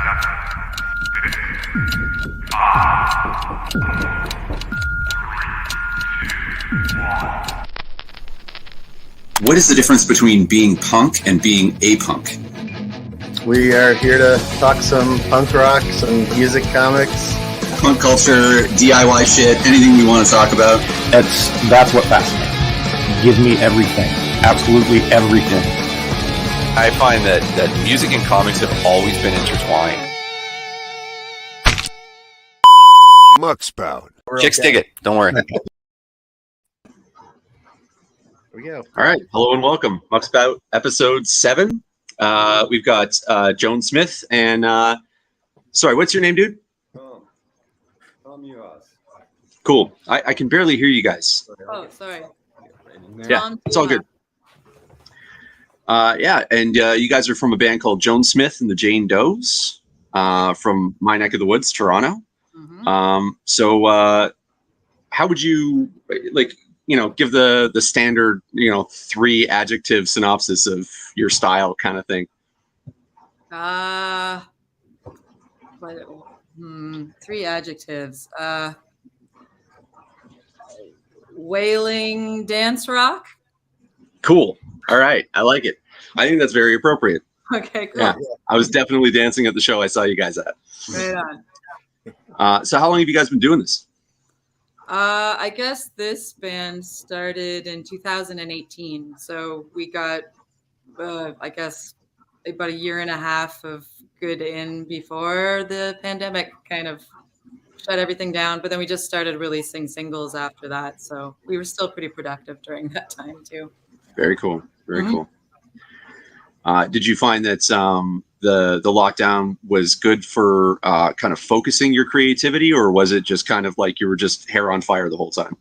What is the difference between being punk and being a punk? We are here to talk some punk rock, some music, comics. Punk culture, DIY shit, anything we want to talk about. That's what fascinates me. Give me everything. Absolutely everything. I find that music and comics have always been intertwined. Muckspout. Chicks dig it. Don't worry. Here we go. All right. Hello and welcome. Muckspout episode 7. We've got Joan Smith and sorry, what's your name, dude? Tom Uas. Cool. I can barely hear you guys. Oh, sorry. Yeah, it's all good. Yeah, and you guys are from a band called Joan Smith and the Jane Does from my neck of the woods, Toronto. Mm-hmm. So how would you give the standard 3 adjective synopsis of your style kind of thing? 3 adjectives. Wailing dance rock. Cool. All right. I like it. I think that's very appropriate. Okay, cool. Yeah. I was definitely dancing at the show I saw you guys at. Right on. So how long have you guys been doing this? I guess this band started in 2018. So we got, I guess, about a year and a half of good in before the pandemic kind of shut everything down. But then we just started releasing singles after that. So we were still pretty productive during that time too. Very cool. Very cool. Did you find that the lockdown was good for kind of focusing your creativity, or was it just kind of like you were just hair on fire the whole time?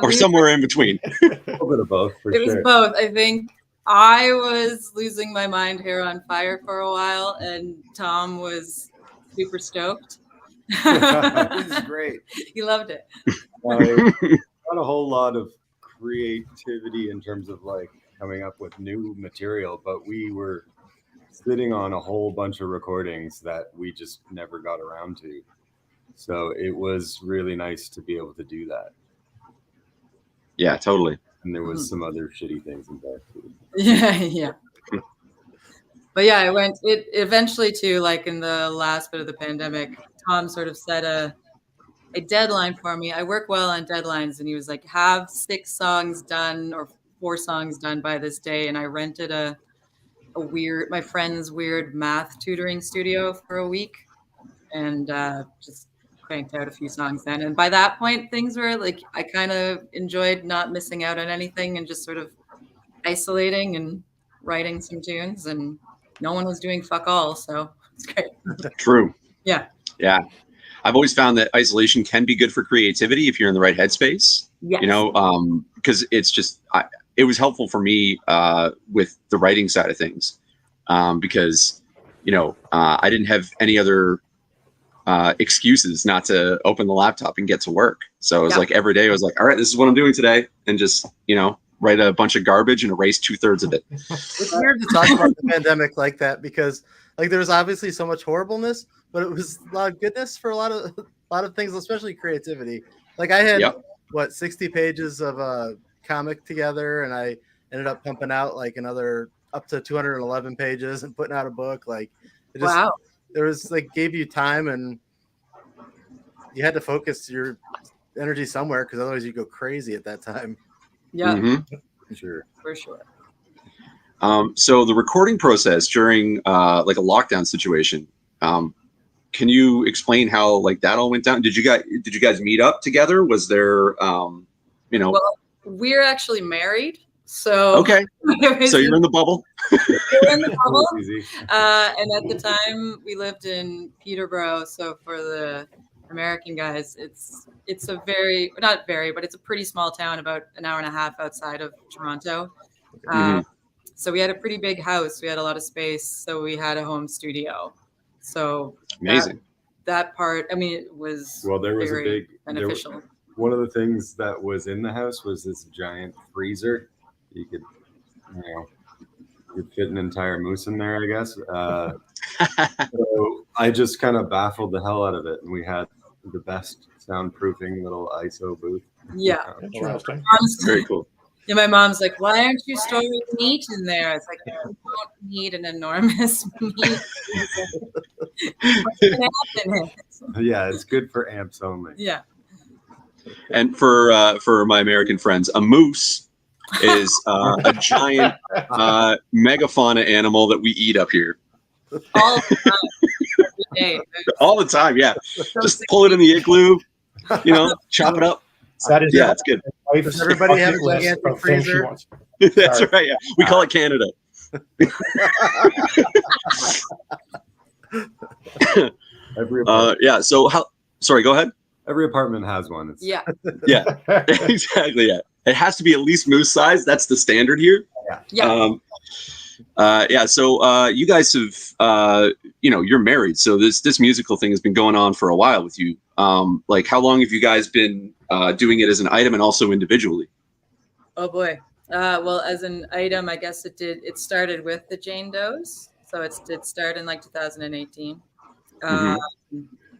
Or somewhere in between? A little bit of both, for sure. It was both. I think I was losing my mind, hair on fire for a while, and Tom was super stoked. This is great. He loved it. Not a whole lot of creativity in terms of like coming up with new material, but we were sitting on a whole bunch of recordings that we just never got around to. So it was really nice to be able to do that. Yeah, totally. And there was some other shitty things in there too. Yeah. But yeah, it eventually too, like in the last bit of the pandemic, Tom sort of set a deadline for me. I work well on deadlines, and he was like, have 6 songs done or 4 songs done by this day. And I rented my friend's weird math tutoring studio for a week, and just cranked out a few songs then. And by that point, things were like, I kind of enjoyed not missing out on anything and just sort of isolating and writing some tunes, and no one was doing fuck all. So it's great. True. Yeah. I've always found that isolation can be good for creativity if you're in the right headspace. Yes. Because it's just, it was helpful for me with the writing side of things, because, I didn't have any other excuses not to open the laptop and get to work. So it was like every day I was like, all right, this is what I'm doing today. And just, write a bunch of garbage and erase 2/3 of it. It's weird to talk about the pandemic like that, because like there was obviously so much horribleness, but it was a lot of goodness for a lot of things, especially creativity. Like I had 60 pages of a comic together, and I ended up pumping out like another up to 211 pages and putting out a book. Like it just, wow. There was like gave you time, and you had to focus your energy somewhere, because otherwise you go crazy at that time. Yeah. Mm-hmm. Sure. For sure. So the recording process during like a lockdown situation, can you explain how like that all went down? Did you guys meet up together? Was there, Well, we're actually married. So okay. So you're in the bubble. We're in the bubble. Easy. And at the time we lived in Peterborough. So for the American guys, it's a but it's a pretty small town, about an hour and a half outside of Toronto. So we had a pretty big house. We had a lot of space. So we had a home studio. So amazing. That part, I mean, it was there was very a big beneficial. One of the things that was in the house was this giant freezer. You could, could fit an entire moose in there, I guess. So I just kind of baffled the hell out of it, and we had the best soundproofing little ISO booth. Yeah. Interesting. Very cool. Yeah, my mom's like, why aren't you storing meat in there? It's like, you don't need an enormous meat. Yeah, it's good for amps only. Yeah. And for my American friends, a moose is a giant megafauna animal that we eat up here All the time. Every day. all the time. Yeah, just pull it in the igloo, chop it up. That is Yeah, it's good. Does everybody have a gigantic freezer? That's right. Yeah, we call it Canada. Yeah. So how? Sorry. Go ahead. Every apartment has one. It's, Yeah. Yeah. Exactly. Yeah. It has to be at least moose size. That's the standard here. Yeah. Yeah. So you guys have, you're married. So this musical thing has been going on for a while with you. Like, how long have you guys been doing it as an item and also individually? Oh boy. Well, as an item, I guess it started with the Jane Does. So it did start in like 2018.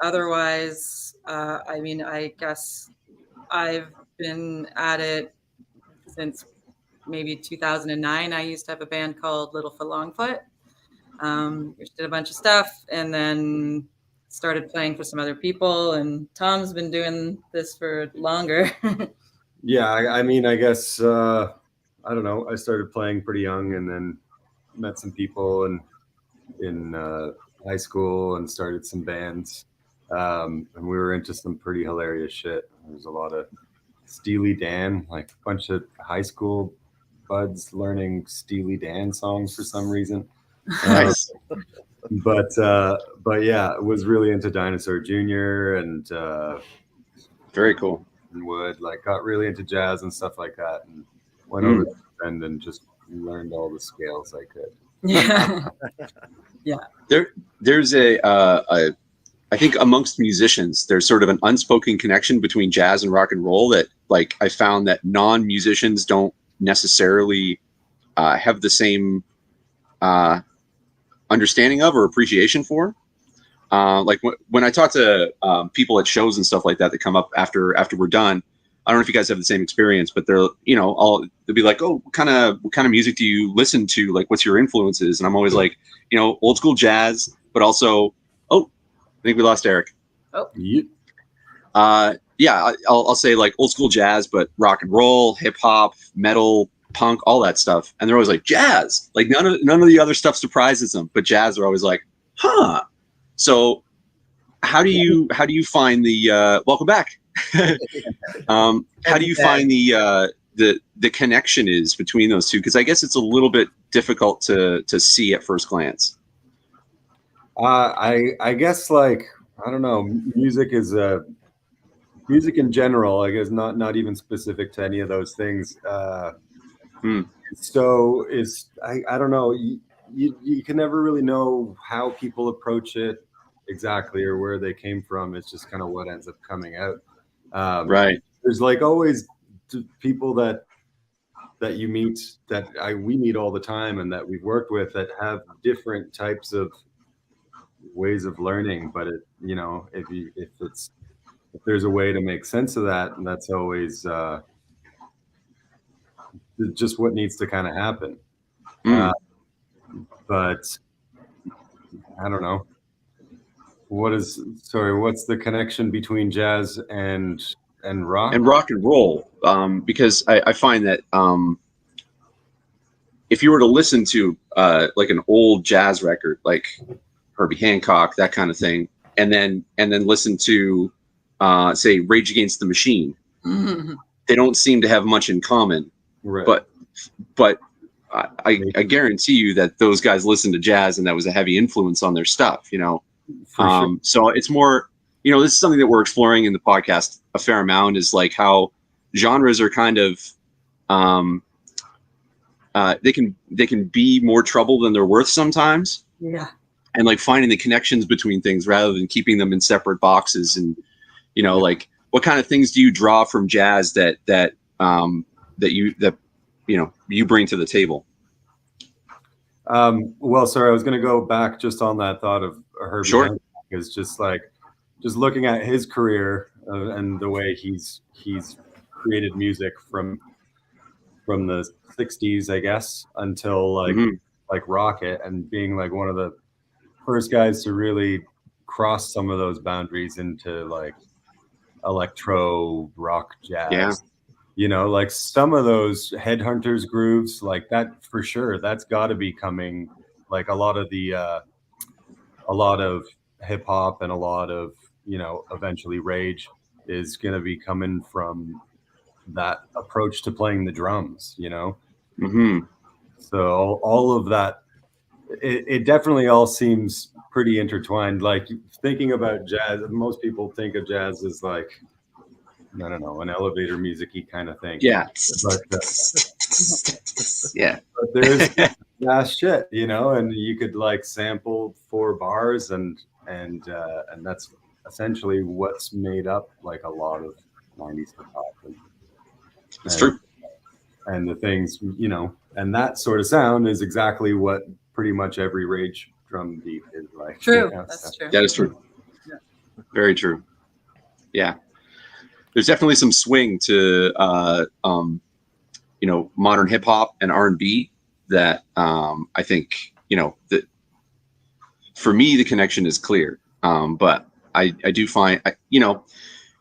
Otherwise, I mean, I guess I've been at it since maybe 2009. I used to have a band called Little Foot Longfoot, which did a bunch of stuff, and then started playing for some other people. And Tom's been doing this for longer. Yeah, I mean, I guess I don't know. I started playing pretty young, and then met some people in high school and started some bands. And we were into some pretty hilarious shit. There's a lot of Steely Dan, like a bunch of high school buds learning Steely Dan songs for some reason. Nice. But yeah, was really into Dinosaur Jr. and Very cool. and Wood. Like, got really into jazz and stuff like that, and went over to the bend and just learned all the scales I could. Yeah. There's I think amongst musicians, there's sort of an unspoken connection between jazz and rock and roll that, like, I found that non-musicians don't necessarily have the same understanding of or appreciation for. Like when I talk to people at shows and stuff like that come up after we're done, I don't know if you guys have the same experience, but they'll be like, oh, what kind of music do you listen to? Like, what's your influences? And I'm always like, old school jazz, but also, I think we lost Eric. Oh. Yeah, I'll say like old school jazz, but rock and roll, hip hop, metal, punk, all that stuff. And they're always like, jazz. Like none of the other stuff surprises them, but jazz are always like, huh. So how do you find the welcome back? How do you find the connection is between those two? Because I guess it's a little bit difficult to see at first glance. I guess, like, I don't know, music music in general, I guess, not even specific to any of those things. So I don't know, you can never really know how people approach it exactly or where they came from. It's just kind of what ends up coming out. Right. There's like always people that you meet that we meet all the time and that we've worked with that have different types of ways of learning, but if there's a way to make sense of that, and that's always just what needs to kind of happen. But I don't know, what's the connection between jazz and rock and rock and roll? Because I find that if you were to listen to like an old jazz record, like Herbie Hancock, that kind of thing, and then listen to say Rage Against the Machine, they don't seem to have much in common. Right. But I guarantee you that those guys listened to jazz and that was a heavy influence on their stuff, Sure. So it's more, this is something that we're exploring in the podcast a fair amount, is like how genres are kind of they can be more trouble than they're worth sometimes. Yeah. And like finding the connections between things rather than keeping them in separate boxes. And, like what kind of things do you draw from jazz that you bring to the table? Well, sorry, I was going to go back just on that thought of Herbie Sure. Hancock, is just like just looking at his career and the way he's created music from the 60s, I guess, until like Rocket, and being like one of the first guys to really cross some of those boundaries into like electro rock jazz. Yeah. You know, like some of those Headhunters grooves, like that for sure. That's got to be coming. Like a lot of hip hop and a lot of, you know, eventually rage is going to be coming from that approach to playing the drums. You know, so all of that, it definitely all seems pretty intertwined. Like thinking about jazz, most people think of jazz as like, I don't know, an elevator music-y kind of thing. Yeah. But Yeah. but there's fast shit, you know, and you could like sample 4 bars and that's essentially what's made up like a lot of 90s hip hop. That's true. And the things, you know, and that sort of sound is exactly what pretty much every rage drum beat is like. True. You know, That's true. That is true. Yeah. Very true. Yeah. There's definitely some swing to you know, modern hip hop and R&B that I think, you know, that for me the connection is clear. But I do find, you know,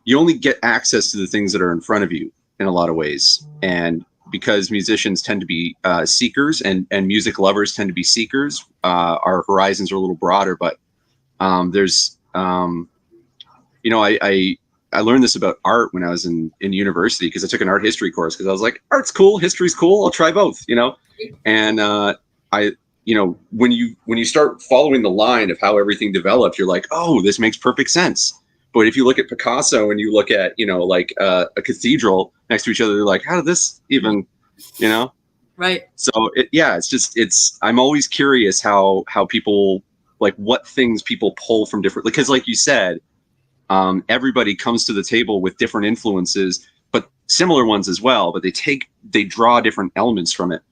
you only get access to the things that are in front of you in a lot of ways, and because musicians tend to be seekers and music lovers tend to be seekers, our horizons are a little broader. But there's you know, I learned this about art when I was in university, because I took an art history course, because I was like, art's cool, history's cool, I'll try both, you know. And you know, when you start following the line of how everything developed, you're like, oh, this makes perfect sense. But if you look at Picasso and you look at, you know, like a cathedral next to each other, you're like, how did this even, you know? Right. So I'm always curious how people, like, what things people pull from different, because like you said, everybody comes to the table with different influences, but similar ones as well. But they draw different elements from it.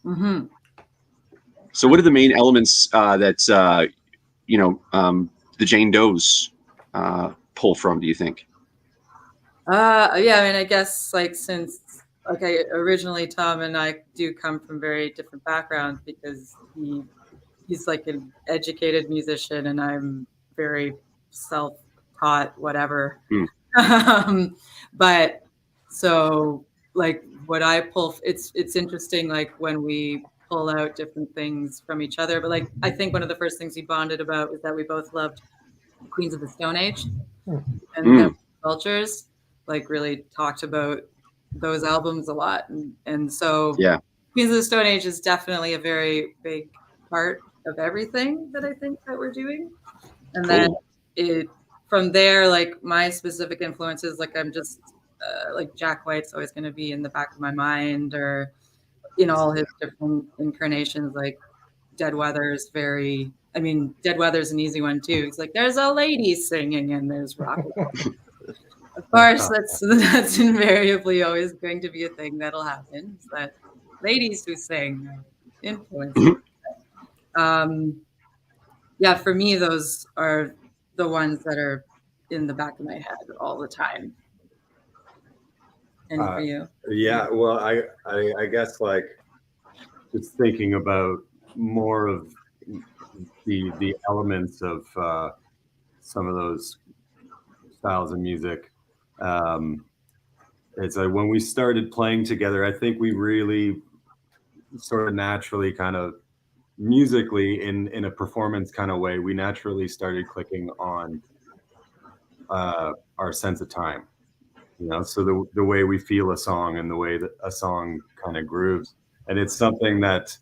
Mm-hmm. So, what are the main elements that you know, the Jane Does pull from? Do you think? Yeah, I mean, I guess like since originally Tom and I do come from very different backgrounds, because he's like an educated musician and I'm very self-taught, whatever. But so like what I pull, it's interesting, like when we pull out different things from each other. But like I think one of the first things we bonded about was that we both loved Queens of the Stone Age and the Vultures. Like really talked about those albums a lot, and so yeah, Queens of the Stone Age is definitely a very big part of everything that I think that we're doing. And then from there, like my specific influences, like I'm just like Jack White's always going to be in the back of my mind, or you know, all his different incarnations. Like Dead Weather's Dead Weather's an easy one too. It's like there's a lady singing and there's rock. Of course, that's invariably always going to be a thing that'll happen. Is that ladies who sing influence. Yeah, for me, those are the ones that are in the back of my head all the time. And for you? Yeah, well, I guess like just thinking about more of the elements of some of those styles of music. It's like when we started playing together, I think we really sort of naturally kind of musically in a performance kind of way, we naturally started clicking on our sense of time, you know, so the way we feel a song and the way that a song kind of grooves. And it's something that,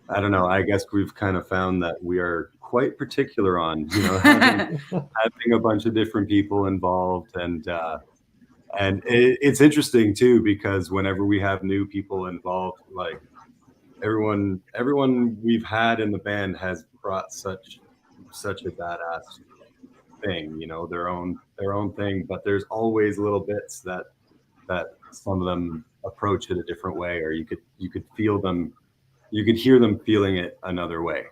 I don't know, I guess we've kind of found that we are quite particular on, you know, having a bunch of different people involved. And it's interesting too, because whenever we have new people involved, like everyone we've had in the band has brought such a badass thing, you know, their own thing, but there's always little bits that some of them approach it a different way, or you could feel them you could hear them feeling it another way.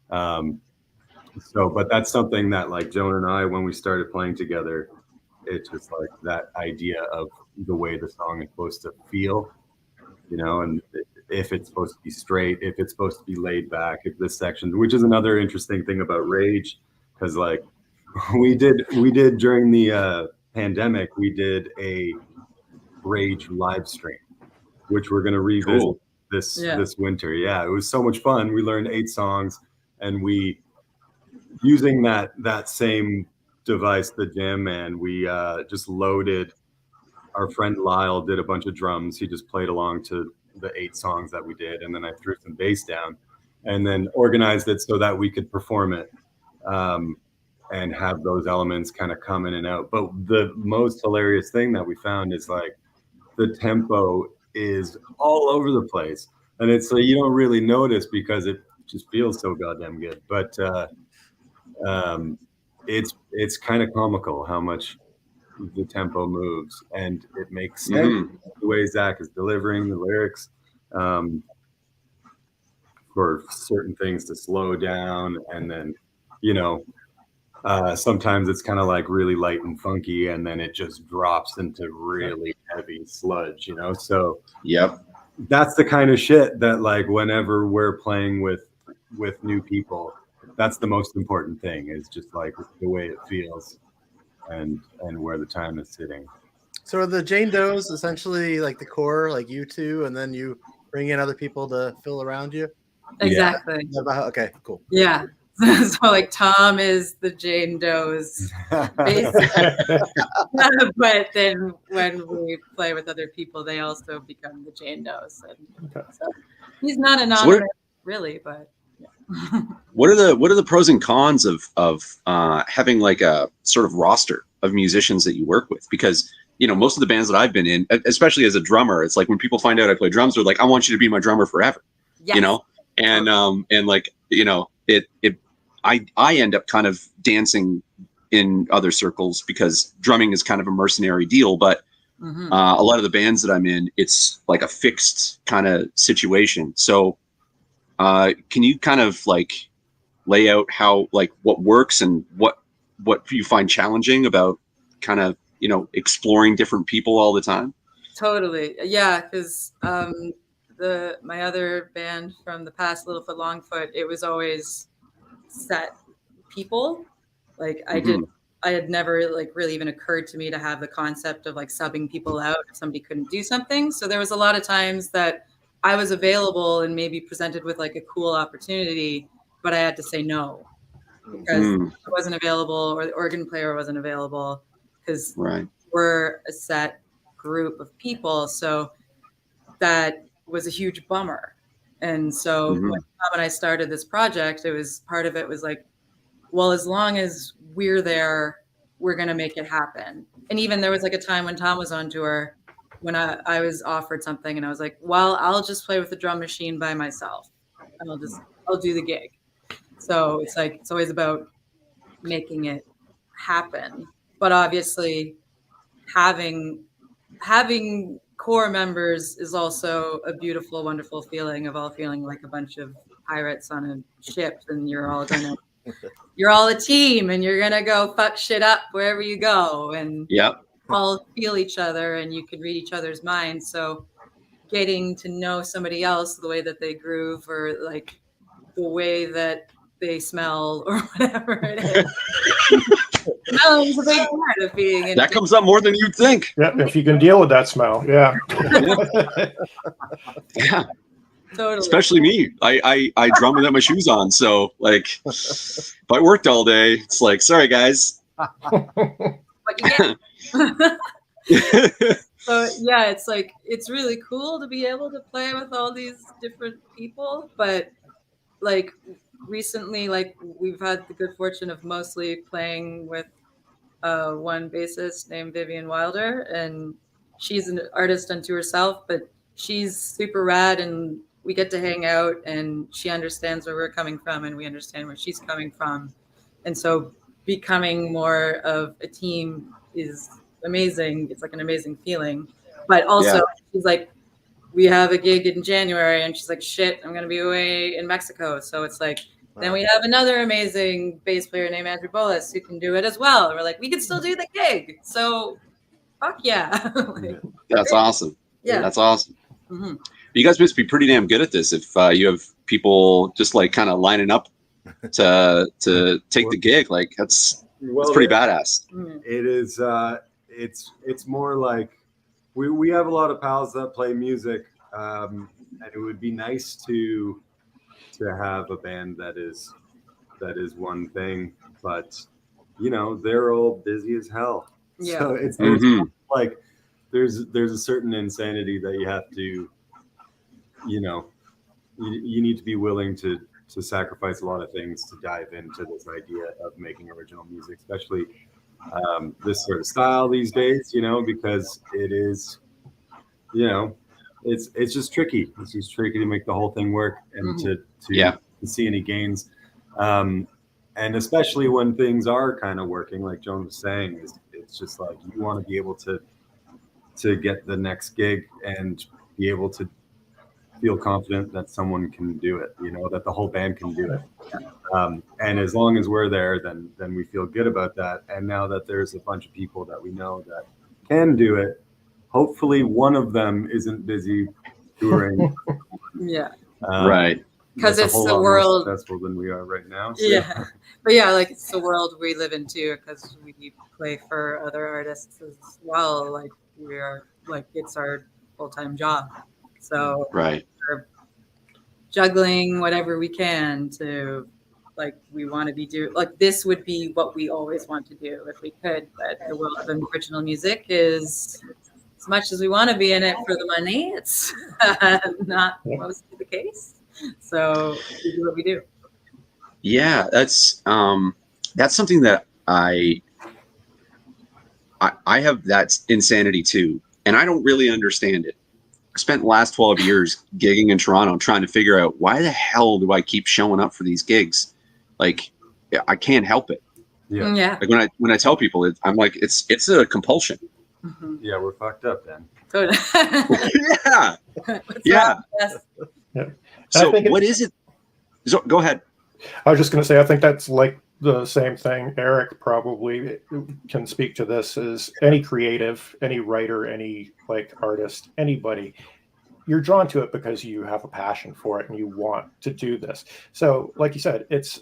But that's something that like Joan and I, when we started playing together, it's just like that idea of the way the song is supposed to feel, and if it's supposed to be straight, if it's supposed to be laid back, if this section, which is another interesting thing about Rage, because like we did during the pandemic, we did a Rage live stream, which we're going to revisit this winter. Yeah, it was so much fun. We learned 8 songs, and we using that same device, the Jam Man, we just loaded. Our friend Lyle did a bunch of drums. He just played along to the 8 songs that we did, and then I threw some bass down, and then organized it so that we could perform it and have those elements kind of come in and out. But the most hilarious thing that we found is like the tempo is all over the place, and it's like you don't really notice because it just feels so goddamn good. But it's kind of comical how much the tempo moves, and it makes sense the way Zach is delivering the lyrics for certain things to slow down, and then sometimes it's kind of like really light and funky, and then it just drops into really heavy sludge, so that's the kind of shit that like whenever we're playing with new people, that's the most important thing, is just like the way it feels and where the time is sitting. So are the Jane Does essentially like the core, like you two, and then you bring in other people to fill around you? Exactly. Yeah. Okay, cool. Yeah. So like Tom is the Jane Does, basically. But then when we play with other people, they also become the Jane Does. And so he's not anonymous, really, but yeah. What are the pros and cons of having like a sort of roster of musicians that you work with? Because most of the bands that I've been in, especially as a drummer, it's like when people find out I play drums, they're like, I want you to be my drummer forever. Yes. And like I end up kind of dancing in other circles because drumming is kind of a mercenary deal, but a lot of the bands that I'm in, it's like a fixed kind of situation. So can you kind of like lay out how, like, what works and what you find challenging about kind of, exploring different people all the time? Totally. Yeah. Because my other band from the past, Littlefoot Longfoot, it was always set people. Like I had never like really even occurred to me to have the concept of like subbing people out if somebody couldn't do something. So there was a lot of times that I was available and maybe presented with like a cool opportunity, but I had to say no because I wasn't available or the organ player wasn't available, because we're a set group of people. So that was a huge bummer. And so when Tom and I started this project, part of it was like, well, as long as we're there, we're going to make it happen. And even there was like a time when Tom was on tour when I was offered something and I was like, well, I'll just play with the drum machine by myself and I'll do the gig. So it's like, it's always about making it happen. But obviously having core members is also a beautiful, wonderful feeling of all feeling like a bunch of pirates on a ship, and you're all a team and you're going to go fuck shit up wherever you go. And all feel each other and you can read each other's minds. So getting to know somebody else, the way that they groove or like the way that they smell or whatever it is. Smell is a big part of being in. That comes up more than you'd think. Yeah, if you can deal with that smell. Yeah. Yeah. Totally. Especially me. I drum without my shoes on. So like if I worked all day, it's like, sorry guys. What you get? So yeah, it's like, it's really cool to be able to play with all these different people. But like recently, like we've had the good fortune of mostly playing with one bassist named Vivian Wilder, and she's an artist unto herself, but she's super rad and we get to hang out and she understands where we're coming from and we understand where she's coming from. And so becoming more of a team is amazing. It's like an amazing feeling. But also she's like we have a gig in January, and she's like, shit, I'm going to be away in Mexico. So it's like, then we have another amazing bass player named Andrew Bolus who can do it as well. And we're like, we can still do the gig. So fuck yeah. Like, That's awesome. yeah. That's awesome. Mm-hmm. You guys must be pretty damn good at this if you have people just like kind of lining up to take the gig. Like that's pretty badass. It is. It's more like we have a lot of pals that play music, and it would be nice to have a band that is one thing, but they're all busy as hell. Yeah. So it's like there's a certain insanity that you have to, you need to be willing to sacrifice a lot of things to dive into this idea of making original music, especially this sort of style these days, because it is, it's just tricky. It's just tricky to make the whole thing work and to see any gains. And especially when things are kind of working, like Joan was saying, it's just like you want to be able to get the next gig and be able to feel confident that someone can do it, that the whole band can do it. And as long as we're there, then we feel good about that. And now that there's a bunch of people that we know that can do it, hopefully one of them isn't busy touring. Yeah. Right. Because it's the world more successful than we are right now. So. Yeah. But yeah, like it's the world we live in too, because we play for other artists as well. Like we are, like it's our full-time job. So right. We're juggling whatever we can to, like, we want to be like this would be what we always want to do if we could. But the world of original music is, as much as we want to be in it for the money, it's not mostly the case. So we do what we do. Yeah, that's something that I have that insanity too, and I don't really understand it. I spent the last 12 years gigging in Toronto trying to figure out why the hell do I keep showing up for these gigs? Like, I can't help it. Yeah. Yeah. Like when I tell people, I'm like, it's a compulsion. Mm-hmm. Yeah, we're fucked up then. Yeah. Yeah. Yes. Yeah. So what is it? So, go ahead. I was just going to say, I think that's like the same thing. Eric probably can speak to this. Is any creative, any writer, any like artist, anybody, you're drawn to it because you have a passion for it and you want to do this. So like you said, it's,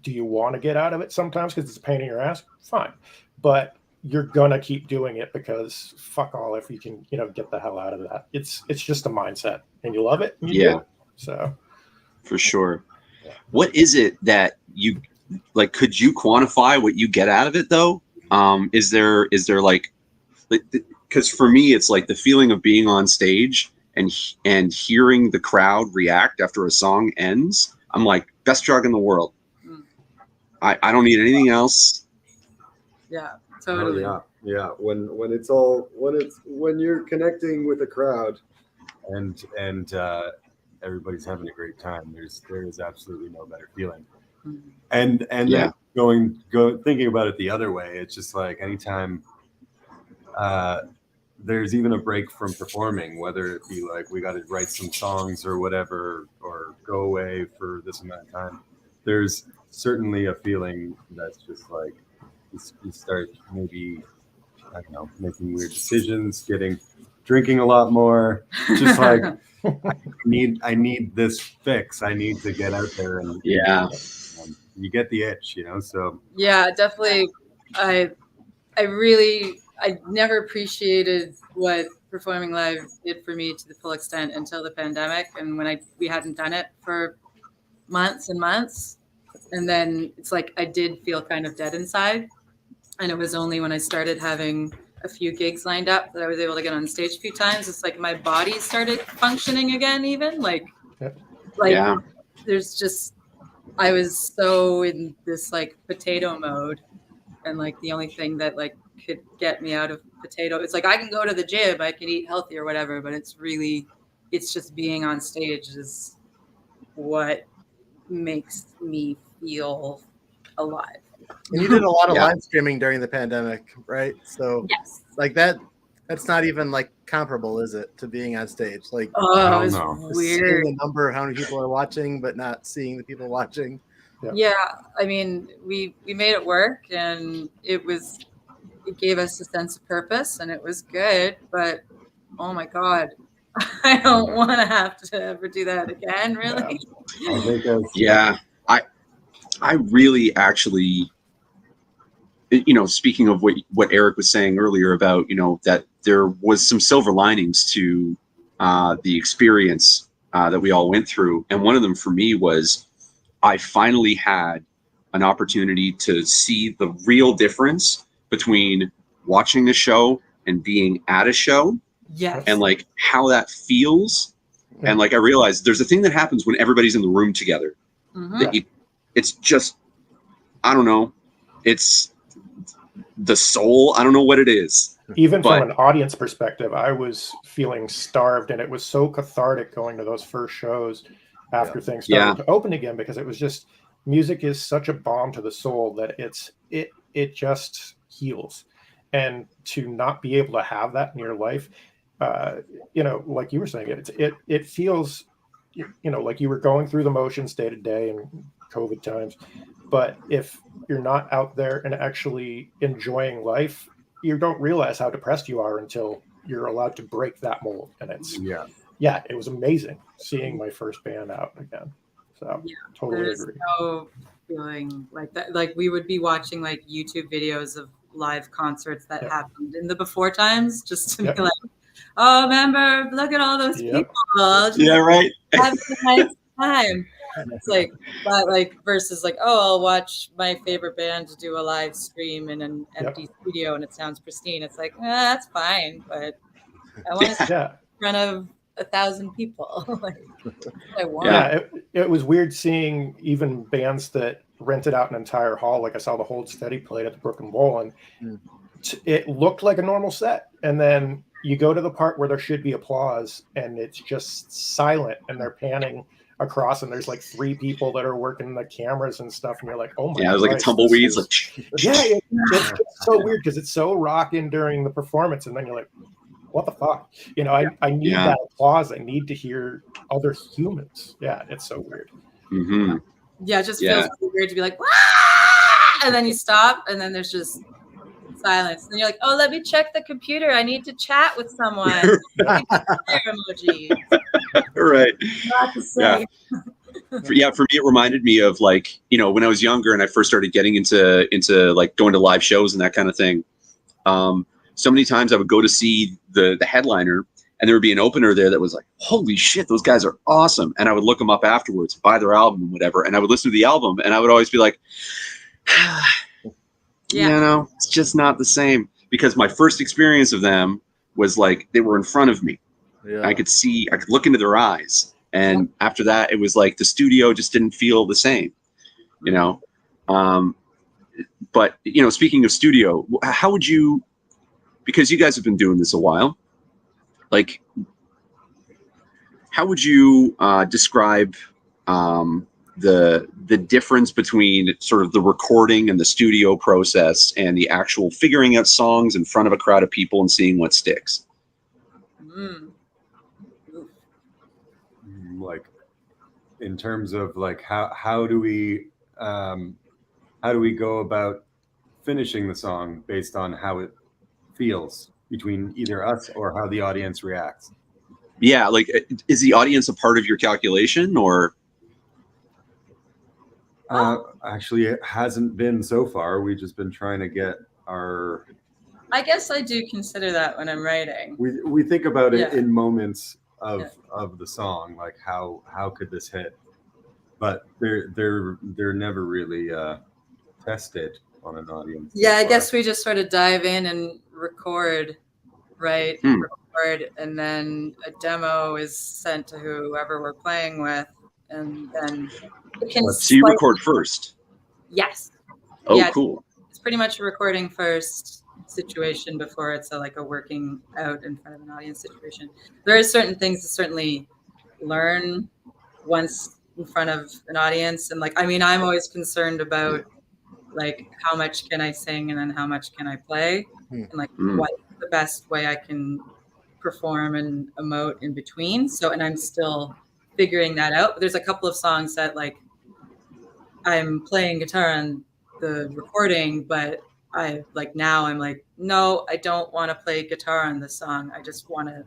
do you want to get out of it sometimes because it's a pain in your ass? Fine. But you're going to keep doing it because fuck all if you can, get the hell out of that. It's just a mindset and you love it. And you do it. So for sure. What is it that you like? Could you quantify what you get out of it though? Is there like, because for me, it's like the feeling of being on stage and hearing the crowd react after a song ends. I'm like, best drug in the world. I don't need anything else. Yeah, totally. Oh, yeah. When you're connecting with a crowd and everybody's having a great time, there is absolutely no better feeling. And then thinking about it the other way, it's just like anytime there's even a break from performing, whether it be like we got to write some songs or whatever, or go away for this amount of time, there's certainly a feeling that's just like you start maybe, I don't know, making weird decisions, drinking a lot more, just like I need this fix. I need to get out there and you get the itch, so yeah, definitely. I never appreciated what performing live did for me to the full extent until the pandemic, and when we hadn't done it for months and months, and then it's like I did feel kind of dead inside, and it was only when I started having a few gigs lined up that I was able to get on stage a few times. It's like my body started functioning again, even there's just, I was so in this like potato mode, and like the only thing that like could get me out of potato, it's like I can go to the gym, I can eat healthy or whatever, but it's just being on stage is what makes me feel alive. And you did a lot of live streaming during the pandemic, right? So yes, like that, that's not even like comparable, is it, to being on stage? Like, Oh, it was no. seeing weird. the number of how many people are watching, but not seeing the people watching. Yeah, I mean, we made it work, and it gave us a sense of purpose, and it was good. But oh my God, I don't want to have to ever do that again. Really? I think that's Yeah, I really actually, speaking of what Eric was saying earlier about, that there was some silver linings to the experience that we all went through. And one of them for me was I finally had an opportunity to see the real difference between watching the show and being at a show, Yes. and like how that feels. And like I realized there's a thing that happens when everybody's in the room together. That it's just, I don't know, it's the soul. I don't know what it is. Even from an audience perspective, I was feeling starved, and it was so cathartic going to those first shows after things started to open again, because it was just, music is such a balm to the soul that it just heals. And to not be able to have that in your life, like you were saying, it feels, like you were going through the motions day to day in COVID times. But if you're not out there and actually enjoying life, you don't realize how depressed you are until you're allowed to break that mold. And it's, it was amazing seeing my first band out again. So totally agree. No feeling like that. Like, we would be watching like YouTube videos of live concerts that happened in the before times, just to be like, oh, remember, look at all those people. Just right. Have a nice time. It's like, but like, versus like, oh, I'll watch my favorite band do a live stream in an empty studio and it sounds pristine. It's like, that's fine, but I want to sit in front of 1,000 people. Like, I want. It was weird seeing even bands that rented out an entire hall. Like I saw the Hold Steady played at the Brook and Bowl, and it looked like a normal set. And then you go to the part where there should be applause, and it's just silent, and they're panning across, and there's like 3 people that are working the cameras and stuff, and you're like, oh my god. Yeah, it was like a tumbleweed. It's so weird because it's so rocking during the performance, and then you're like, what the fuck? I need that applause. I need to hear other humans. Yeah, it's so weird. Mm-hmm. Yeah, it just feels really weird to be like, wah! And then you stop, and then there's just silence. And you're like, oh, let me check the computer. I need to chat with someone. Emoji. Right. For me, it reminded me of like, when I was younger and I first started getting into like going to live shows and that kind of thing. So many times I would go to see the headliner, and there would be an opener there that was like, holy shit, those guys are awesome. And I would look them up afterwards, buy their album and whatever. And I would listen to the album, and I would always be like, it's just not the same, because my first experience of them was like, they were in front of me. Yeah. I could look into their eyes. And after that, it was like the studio just didn't feel the same, But, speaking of studio, how would you, because you guys have been doing this a while, like, how would you describe the difference between sort of the recording and the studio process and the actual figuring out songs in front of a crowd of people and seeing what sticks? Like, in terms of like how do we go about finishing the song based on how it feels between either us or how the audience reacts? Yeah, like, is the audience a part of your calculation, or? Actually, it hasn't been so far. We've just been trying to get our. I guess I do consider that when I'm writing. We think about it in moments of the song, like how could this hit, but they're never really tested on an audience. Yeah, I guess we just sort of dive in and record, right? Record, and then a demo is sent to whoever we're playing with, and then it can. So you record first? Yes. Oh, cool. It's pretty much a recording first situation before it's a working out in front of an audience situation. There are certain things to certainly learn once in front of an audience, and I'm always concerned about like how much can I sing and then how much can I play, and what the best way I can perform and emote in between. So, and I'm still figuring that out. But there's a couple of songs that like I'm playing guitar on the recording, but I like now I'm like, no, I don't want to play guitar on this song. I just want to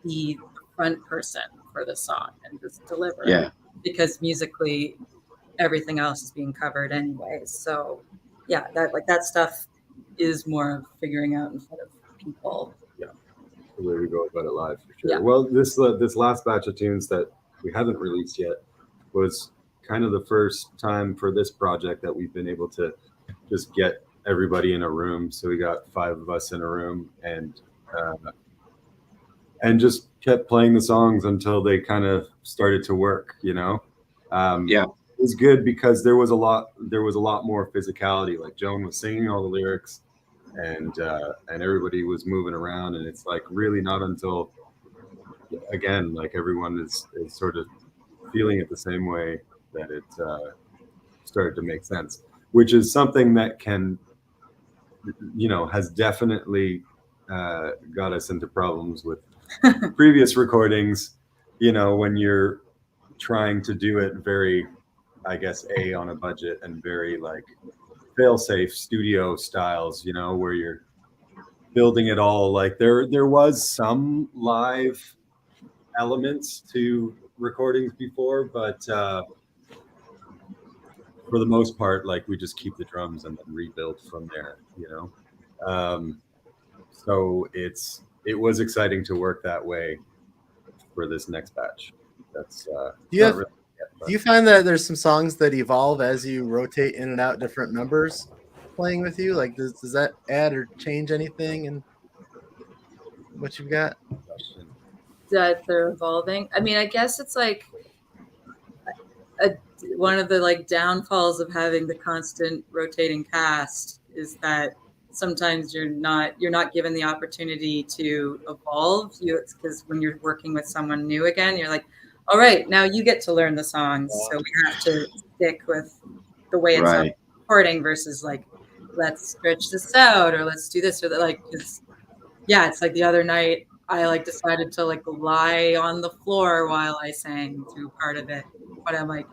be the front person for the song and just deliver it, because musically everything else is being covered anyways. So yeah, that stuff is more of figuring out in front of people. Yeah, the way we go about it live for sure. Yeah. Well, this last batch of tunes that we haven't released yet was kind of the first time for this project that we've been able to just get everybody in a room. So we got 5 of us in a room and just kept playing the songs until they kind of started to work, you know? It was good because there was a lot more physicality. Like Joan was singing all the lyrics and everybody was moving around, and it's like really not until, again, like everyone is sort of feeling it the same way that it started to make sense, which is something that can, you know, has definitely got us into problems with previous recordings, you know, when you're trying to do it very, I guess, on a budget and very like fail-safe studio styles, you know, where you're building it all. Like there was some live elements to recordings before, but for the most part, like we just keep the drums and then rebuild from there, you know. So it was exciting to work that way for this next batch. That's do you find that there's some songs that evolve as you rotate in and out different members playing with you? Like does that add or change anything in what you've got? That they're evolving. I mean, I guess it's like one of the like downfalls of having the constant rotating cast is that sometimes you're not given the opportunity to evolve. Because when you're working with someone new again, you're like, all right, now you get to learn the songs, so we have to stick with the way it's on recording versus like, let's stretch this out or let's do this or that. Like it's like the other night I like decided to like lie on the floor while I sang through part of it, but I'm like,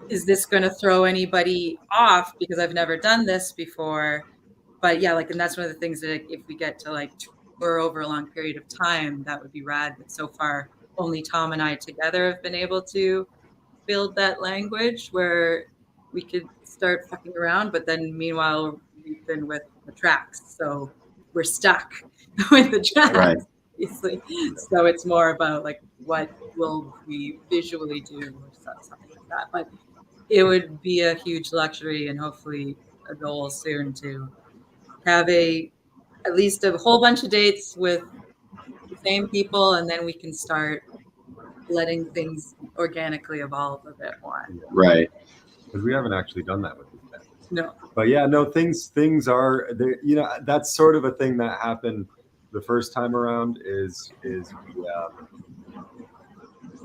is this going to throw anybody off because I've never done this before? But yeah, like, and that's one of the things that if we get to like tour over a long period of time, that would be rad. But so far, only Tom and I together have been able to build that language where we could start fucking around. But then meanwhile, we've been with the tracks. So we're stuck with the tracks, obviously. So it's more about like, what will we visually do or something like that. But it would be a huge luxury and hopefully a goal soon to have at least a whole bunch of dates with the same people, and then we can start letting things organically evolve a bit more. Right. Because we haven't actually done that with these bands. No. But yeah, no, things are there. You know, that's sort of a thing that happened the first time around is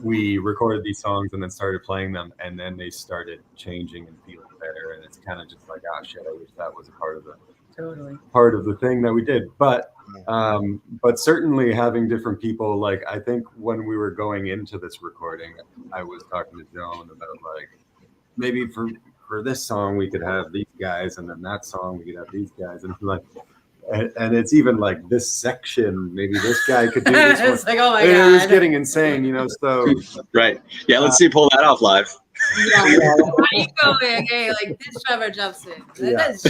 we recorded these songs and then started playing them, and then they started changing and feeling better, and it's kind of just like, oh shit, I wish that was a part of the thing that we did. But certainly having different people, like I think when we were going into this recording, I was talking to Joan about like maybe for this song we could have these guys, and then that song we could have these guys, and like and it's even like this section, maybe this guy could do this It's one. like, oh my God. It was God. getting insane, you know, so. Right. Yeah, let's see, pull that off live. Yeah. Where are you going? Hey, like this Trevor jumps in. Yeah. It's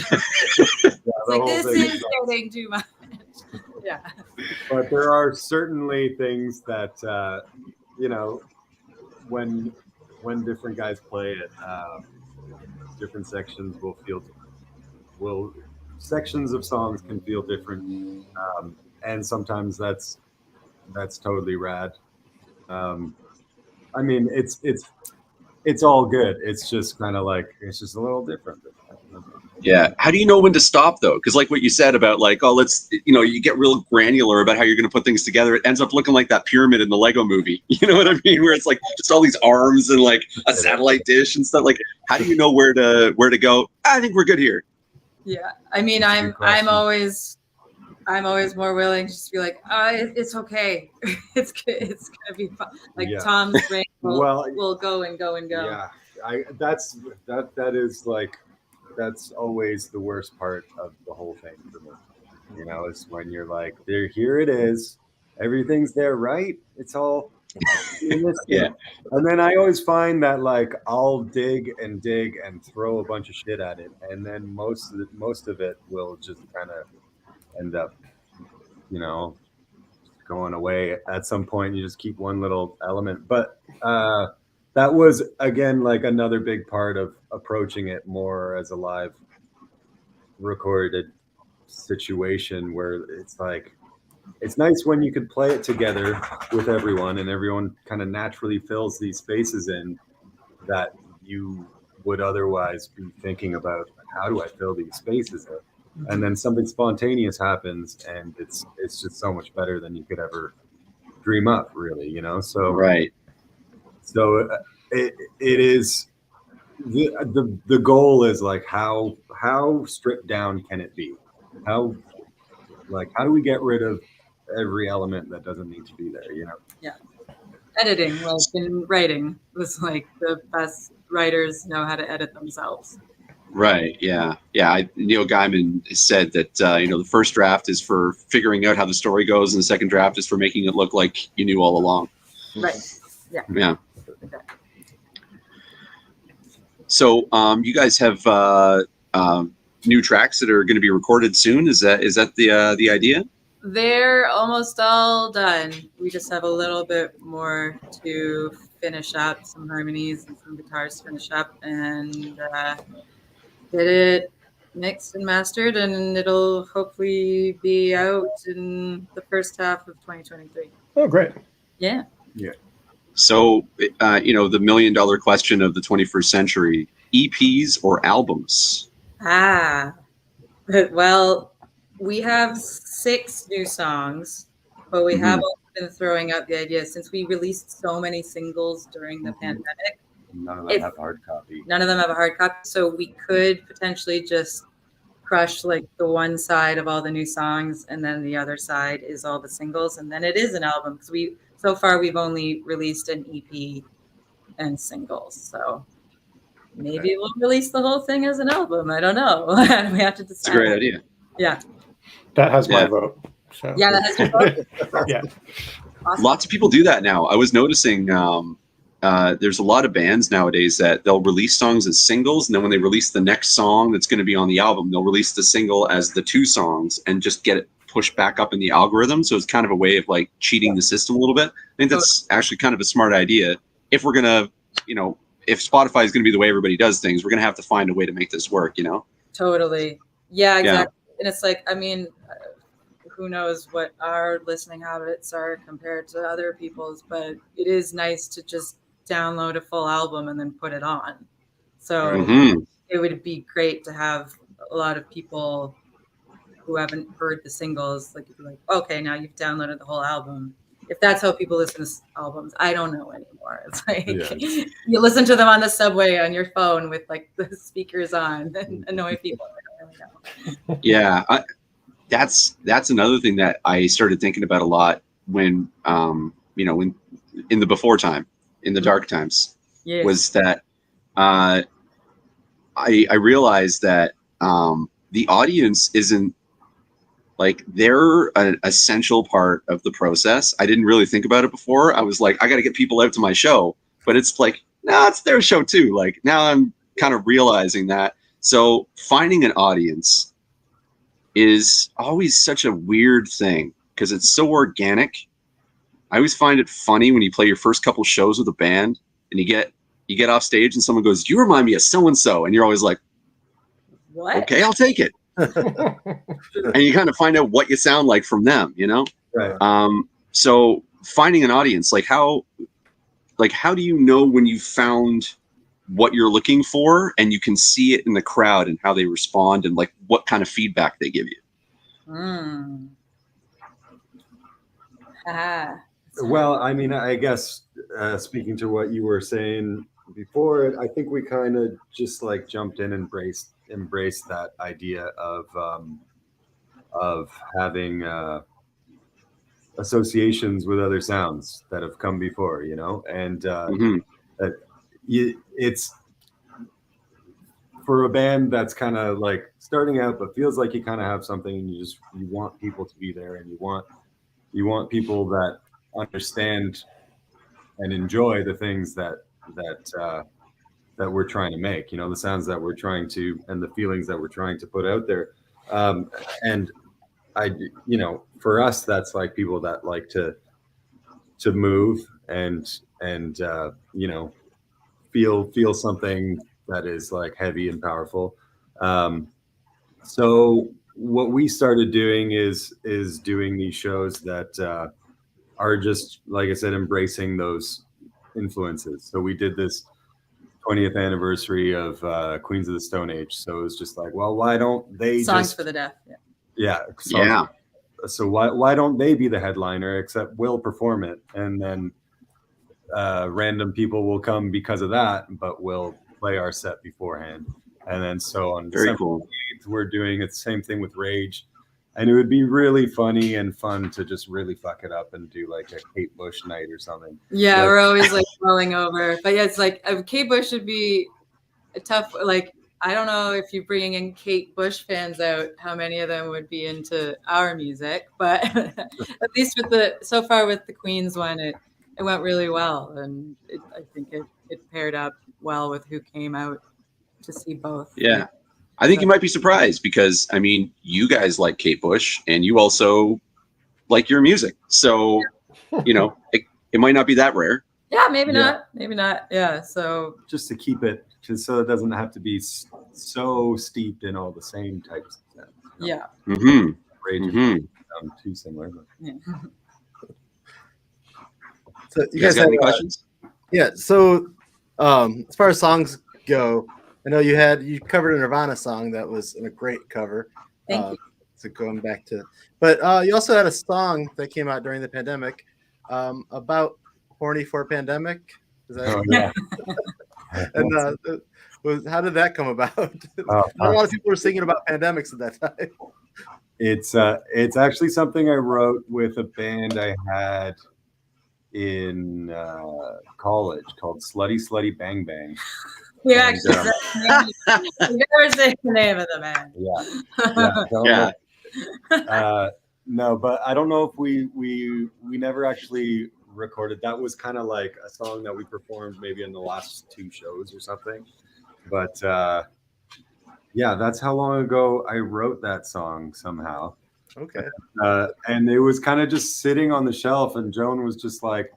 like, this is getting too much. Yeah. But there are certainly things that, you know, when different guys play it, different sections sections of songs can feel different, and sometimes that's totally rad. I mean, it's all good. It's just kind of like it's just a little different. Yeah. How do you know when to stop though? Because like what you said about like, oh, you get real granular about how you're going to put things together. It ends up looking like that pyramid in the Lego movie. You know what I mean? Where it's like just all these arms and like a satellite dish and stuff. Like, how do you know where to go? I think we're good here. Yeah. I mean, I'm always I'm always more willing to just be like, it's okay. It's gonna be fun. Like Tom's brain will go and go and go. Yeah, that is like, that's always the worst part of the whole thing for me. You know, is when you're like, here it is, everything's there, right? It's all. Yeah. And then I always find that like I'll dig and throw a bunch of shit at it, and then most of it will just kind of end up, you know, going away at some point. You just keep one little element, but that was again like another big part of approaching it more as a live recorded situation, where it's like, it's nice when you could play it together with everyone, and everyone kind of naturally fills these spaces in that you would otherwise be thinking about, how do I fill these spaces in? And then something spontaneous happens, and it's just so much better than you could ever dream up, really, you know? So right. So it is the goal is like, how stripped down can it be? How do we get rid of every element that doesn't need to be there, you know? Yeah. Editing, like in writing, was like the best writers know how to edit themselves. Right. Yeah. Yeah. Neil Gaiman said that, the first draft is for figuring out how the story goes, and the second draft is for making it look like you knew all along. Right. Yeah. Yeah. So, you guys have new tracks that are going to be recorded soon. Is that the idea? They're almost all done. We just have a little bit more to finish up, some harmonies and some guitars to finish up, and get it mixed and mastered, and it'll hopefully be out in the first half of 2023. Oh, great. Yeah. Yeah. So, the million-dollar question of the 21st century: EPs or albums? Well, we have 6 new songs, but we have also been throwing out the idea, since we released so many singles during the pandemic. None of them have hard copy. None of them have a hard copy, so we could potentially just crush like the one side of all the new songs, and then the other side is all the singles, and then it is an album, because so far we've only released an EP and singles. So maybe we'll release the whole thing as an album. I don't know. We have to decide. It's a great idea. Yeah. That has my vote. So. Yeah, that has your vote. Yeah. Awesome. Lots of people do that now. I was noticing there's a lot of bands nowadays that they'll release songs as singles, and then when they release the next song that's going to be on the album, they'll release the single as the 2 songs and just get it pushed back up in the algorithm. So it's kind of a way of like cheating the system a little bit. I think that's actually kind of a smart idea. If we're going to, if Spotify is going to be the way everybody does things, we're going to have to find a way to make this work, Totally. Yeah, exactly. Yeah. And it's like, I mean, who knows what our listening habits are compared to other people's, but it is nice to just download a full album and then put it on. So it would be great to have a lot of people who haven't heard the singles, like, okay, now you've downloaded the whole album. If that's how people listen to albums, I don't know anymore. It's like you listen to them on the subway on your phone with like the speakers on and annoy people. I don't really know. Yeah, that's another thing that I started thinking about a lot when, when in the before time, in the dark times, was that I realized that the audience isn't, like, they're an essential part of the process. I didn't really think about it before. I was like, I got to get people out to my show, but it's like, no, it's their show too. Like, now I'm kind of realizing that. So finding an audience is always such a weird thing because it's so organic. I always find it funny when you play your first couple shows with a band and you get off stage and someone goes, "You remind me of so-and-so." And you're always like, what? Okay, I'll take it. And you kind of find out what you sound like from them, Right. So finding an audience, how do you know when you found what you're looking for, and you can see it in the crowd and how they respond and like what kind of feedback they give you? Well, I mean, I guess speaking to what you were saying before, I think we kind of just like jumped in and embraced that idea of of having associations with other sounds that have come before, you know, and that it's for a band that's kind of like starting out, but feels like you kind of have something, and you want people to be there, and you want people that understand and enjoy the things that we're trying to make, you know, the sounds that we're trying to, and the feelings that we're trying to put out there. And you know, for us, that's like people that like to move and you know, feel something that is like heavy and powerful. So what we started doing is doing these shows that are just, like I said, embracing those influences. So we did this 20th anniversary of Queens of the Stone Age. So it was just like, well, why don't they Songs for the Deaf? Yeah. So why don't they be the headliner? Except we'll perform it, and then random people will come because of that, but we'll play our set beforehand. And then so on December 8th, we're doing it, same thing with Rage. And it would be really funny and fun to just really fuck it up and do like a Kate Bush night or something. Yeah, we're always like rolling over. But yeah, it's like Kate Bush would be a tough, like, I don't know if you're bringing in Kate Bush fans out, how many of them would be into our music. But at least so far with the Queens one, it went really well. And I think it paired up well with who came out to see both. Yeah. I think you might be surprised because, I mean, you guys like Kate Bush and you also like your music. So, you know, it might not be that rare. Yeah, maybe not. Maybe not. Yeah. So just to keep it, so it doesn't have to be so steeped in all the same types of sounds. You know? Yeah. Rage sound too similar. But. Yeah. So you guys got any questions? Yeah. So as far as songs go, I know you covered a Nirvana song that was a great cover. Thank you. So going back to, but you also had a song that came out during the pandemic about horny for pandemic. Is that yeah. And how did that come about? A lot of people were singing about pandemics at that time. It's actually something I wrote with a band I had in college called Slutty Slutty Bang Bang. You actually you never say the name of the band. No, but I don't know if we never actually recorded. That was kind of like a song that we performed maybe in the last 2 shows or something. But yeah, that's how long ago I wrote that song somehow. Okay. And it was kind of just sitting on the shelf, and Joan was just like,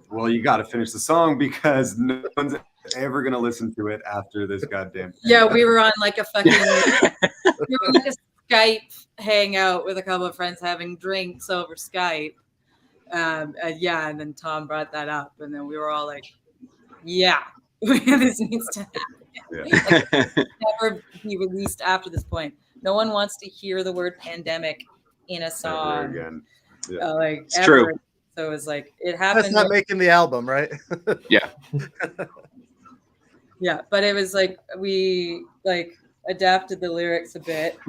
well, you got to finish the song because no one's ever going to listen to it after this goddamn thing. Yeah, we were on like a fucking we were like a Skype hangout with a couple of friends having drinks over Skype. Yeah, and then Tom brought that up, and then we were all like, yeah, this needs to happen. Like, never be released after this point. No one wants to hear the word pandemic in a song again. like it's ever. True. So it was like it happened. That's not making the album, right? Yeah. Yeah, but it was like we like adapted the lyrics a bit,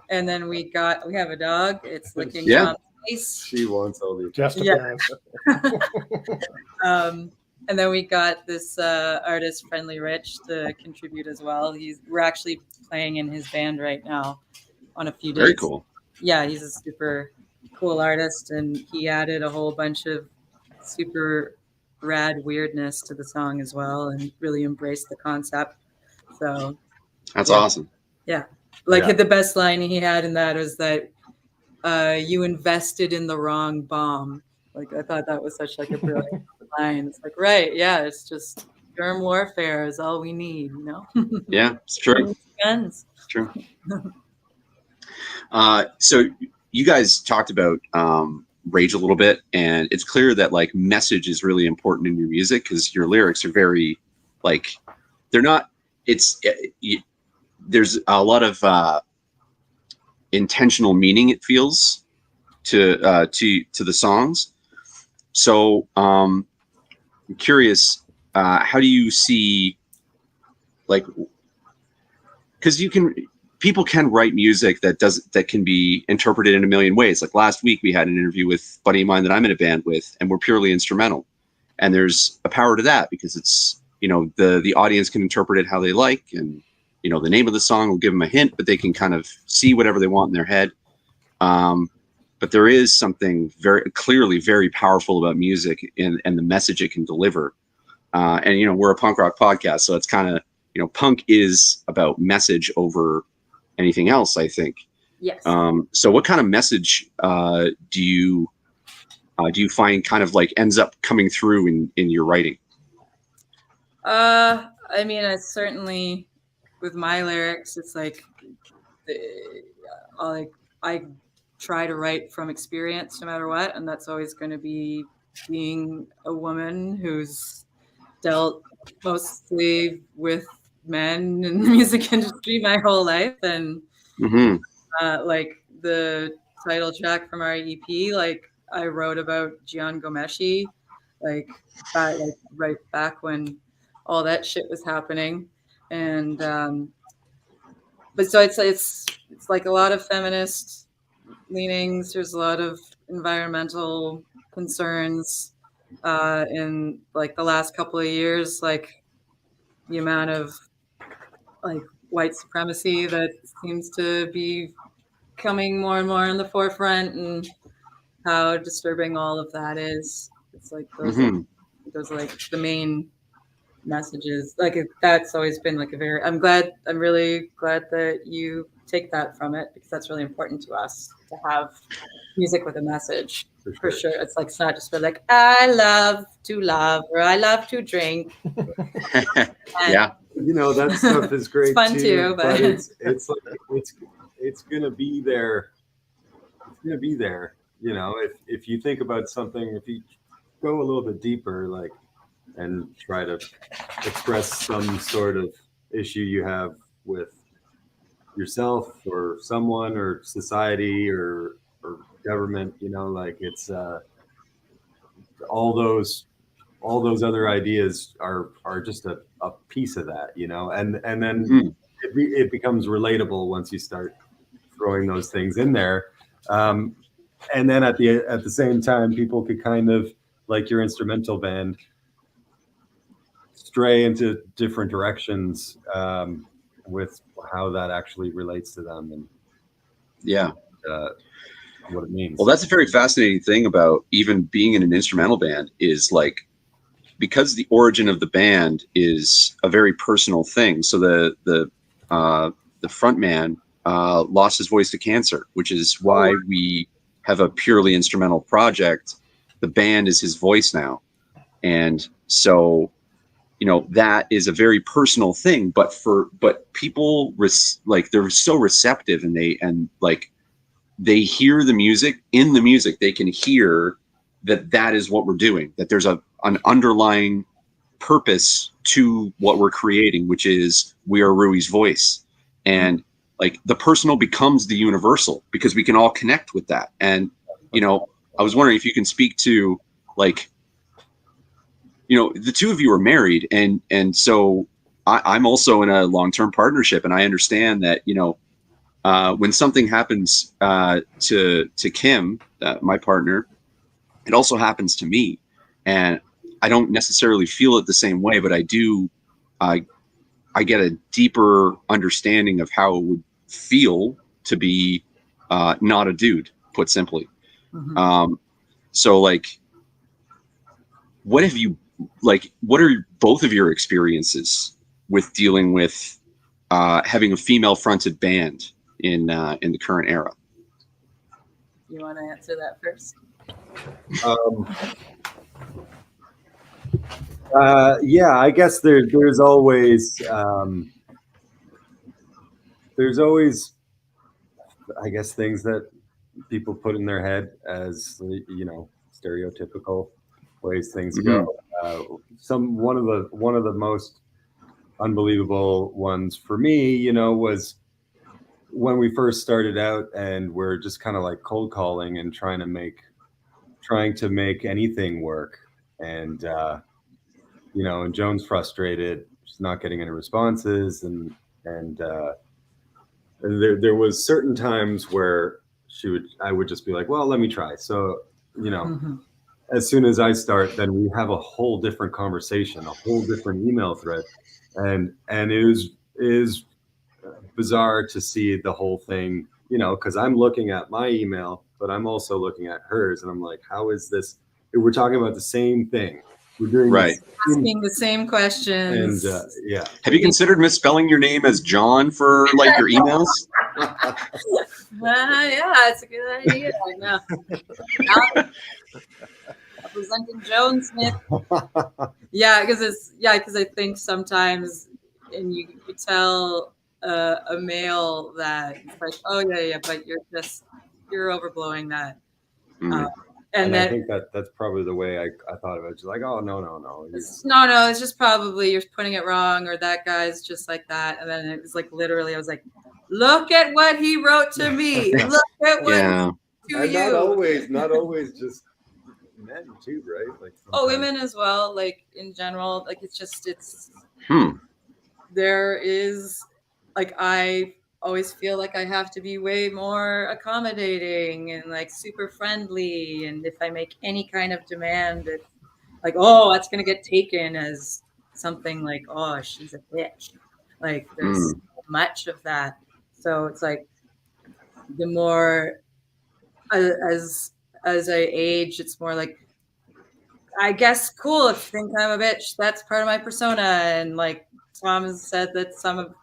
and then we have a dog. It's licking Tom's face. She wants all the just appearance. And then we got this artist, Friendly Rich, to contribute as well. We're actually playing in his band right now on a few days. Very cool. Yeah, he's a super cool artist, and he added a whole bunch of super rad weirdness to the song as well, and really embraced the concept. So that's awesome. Yeah, the best line he had in that was that you invested in the wrong bomb. Like, I thought that was such like a brilliant line. It's like, right, yeah, it's just germ warfare is all we need, you know? Yeah, it's true. Guns. It's true. So you guys talked about Rage a little bit, and it's clear that like message is really important in your music because your lyrics are very like they're not. There's a lot of intentional meaning. It feels to the songs. So I'm curious, how do you see like because people can write music that can be interpreted in a million ways. Like last week, we had an interview with a buddy of mine that I'm in a band with, and we're purely instrumental. And there's a power to that because it's, the audience can interpret it how they like, and the name of the song will give them a hint, but they can kind of see whatever they want in their head. But there is something very clearly very powerful about music and the message it can deliver. And we're a punk rock podcast, so it's kind of, punk is about message over anything else, I think. Yes. So what kind of message do you find kind of like ends up coming through in your writing? I mean, I certainly, with my lyrics, it's like, I try to write from experience no matter what, and that's always going to be being a woman who's dealt mostly with men in the music industry my whole life, and like the title track from our EP, like I wrote about Joan Gomeshi, like right back when all that shit was happening, and but so it's like a lot of feminist leanings. There's a lot of environmental concerns in like the last couple of years, like the amount of like white supremacy that seems to be coming more and more in the forefront, and how disturbing all of that is. It's like those are like the main messages. Like that's always been like I'm really glad that you take that from it, because that's really important to us to have music with a message. For sure. It's like, it's not just for like, I love to love, or I love to drink. Yeah. That stuff is great. It's fun too, but it's like, it's gonna be there. It's gonna be there. If you think about something, if you go a little bit deeper, like, and try to express some sort of issue you have with yourself or someone or society or government, like it's all those other ideas are just a piece of that, and then it becomes relatable once you start throwing those things in there, and then at the same time, people could kind of, like your instrumental band, stray into different directions with how that actually relates to them, and what it means. Well, that's a very fascinating thing about even being in an instrumental band, is like, because the origin of the band is a very personal thing. So the front man lost his voice to cancer, which is why we have a purely instrumental project. The band is his voice now, and so that is a very personal thing. But people like, they're so receptive, and they hear the music. In the music, they can hear that is what we're doing, that there's an underlying purpose to what we're creating, which is we are Rui's voice. And like, the personal becomes the universal, because we can all connect with that. And I was wondering if you can speak to, like, the two of you are married, and so I'm also in a long-term partnership, and I understand that when something happens to Kim, my partner, it also happens to me, and I don't necessarily feel it the same way, but I do. I get a deeper understanding of how it would feel to be not a dude, put simply. So like, what are both of your experiences with dealing with having a female fronted band in the current era? You want to answer that first? Yeah, I guess there's always I guess things that people put in their head as stereotypical ways things go. One of the most unbelievable ones for me, was when we first started out and we're just kind of like cold calling and trying to make anything work, and and Joan's frustrated, she's not getting any responses, and there was certain times where I would just be like, well, let me try. So, you know, as soon as I start, then we have a whole different conversation, a whole different email thread. And it is bizarre to see the whole thing, you know, because I'm looking at my email, but I'm also looking at hers. And I'm like, how is this? We're talking about the same thing. We're doing asking the same questions. And yeah. Have you considered misspelling your name as John for like your emails? Yeah, it's a good idea. I know. Representing Joan Smith. Yeah, because I think sometimes, and you tell a male that it's like, oh yeah, but you're overblowing that. And I think that's probably the way I thought of it. Just like, oh no. It's just probably you're putting it wrong, or that guy's just like that. And then it was like literally, I was like, look at what he wrote to me. Look at what to you. Not always just men too, right? Like women as well. Like in general, like it's there is like I always feel like I have to be way more accommodating and like super friendly, and if I make any kind of demand, it's like, oh, that's gonna get taken as something like, oh, she's a bitch. Like there's so much of that, so it's like the more as I age, it's more like, I guess cool if you think I'm a bitch, that's part of my persona. And like Tom has said that some of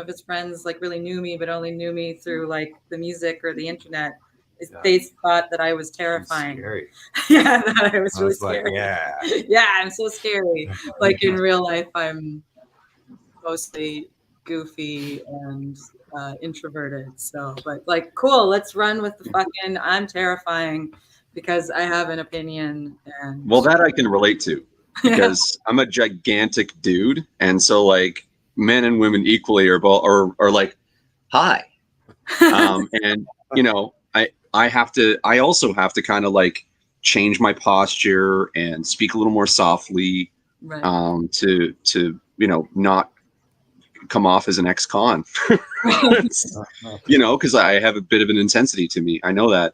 his friends like really knew me, but only knew me through like the music or the internet. They thought that I was terrifying. Scary. Yeah, that I was really scary. Like, yeah, I'm so scary. Like in real life, I'm mostly goofy and introverted. So, but like, cool, let's run with the fucking I'm terrifying because I have an opinion. And well, that I can relate to because I'm a gigantic dude, and so like men and women equally are both are like, hi, and you know, I also have to kind of like change my posture and speak a little more softly, to you know, not come off as an ex-con, you know, because I have a bit of an intensity to me. I know that.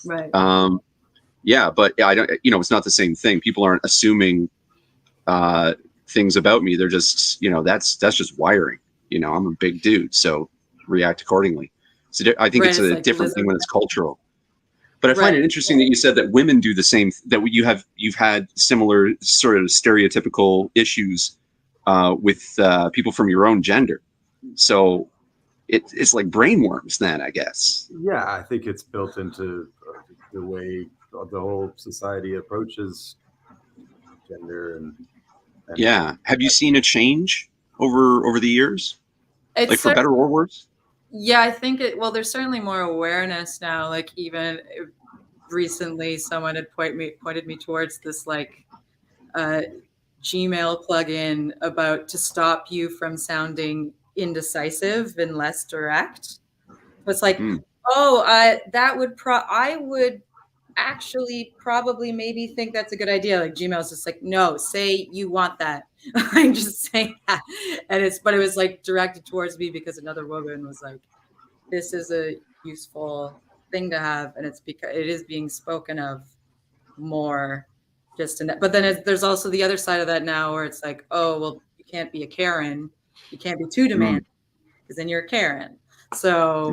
Right. Yeah, but I don't. You know, it's not the same thing. People aren't assuming things about me. They're just, you know, that's just wiring. You know, I'm a big dude, so react accordingly. So I think it's a different thing when it's cultural. But I find it interesting that you said that women do the same. That you've had similar sort of stereotypical issues with people from your own gender. So it's like brainworms then, I guess. Yeah, I think it's built into the way the whole society approaches gender and yeah. Have you seen a change over the years, like for better or worse? Yeah, I think there's certainly more awareness now. Like even recently, someone had pointed me towards this like Gmail plugin about to stop you from sounding indecisive and less direct. It's like, I would actually probably maybe think that's a good idea. Like Gmail's just like, no, say you want that. I'm just saying that. But it was like directed towards me because another woman was like, this is a useful thing to have. And it's because it is being spoken of more but then there's also the other side of that now where it's like, oh, well, you can't be a Karen. You can't be too demanding because then you're a Karen. So,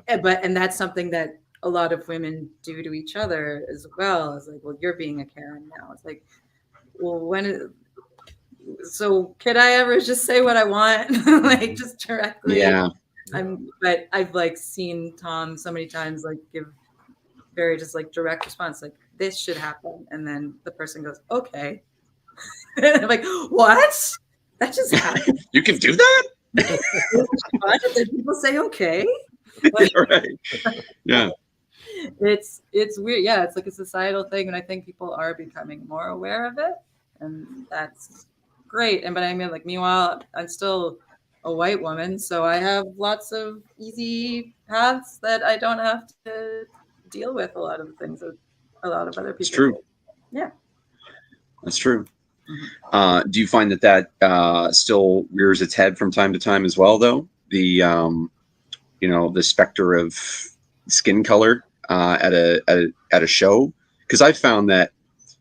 and that's something that a lot of women do to each other as well. It's like, well, you're being a Karen now. It's like, well, so could I ever just say what I want? Like just directly? Yeah. But I've like seen Tom so many times like give very just like direct response, like this should happen. And then the person goes, okay. And I'm like, what? That just happened. You can do that? Did people say okay? Like, right. Yeah. It's weird. Yeah, it's like a societal thing, and I think people are becoming more aware of it, and that's great. But I mean, like, meanwhile, I'm still a white woman, so I have lots of easy paths that I don't have to deal with a lot of the things that a lot of other people. It's true. Do. Yeah, that's true. Do you find that still rears its head from time to time as well, though? the the specter of skin color at a show, because I found that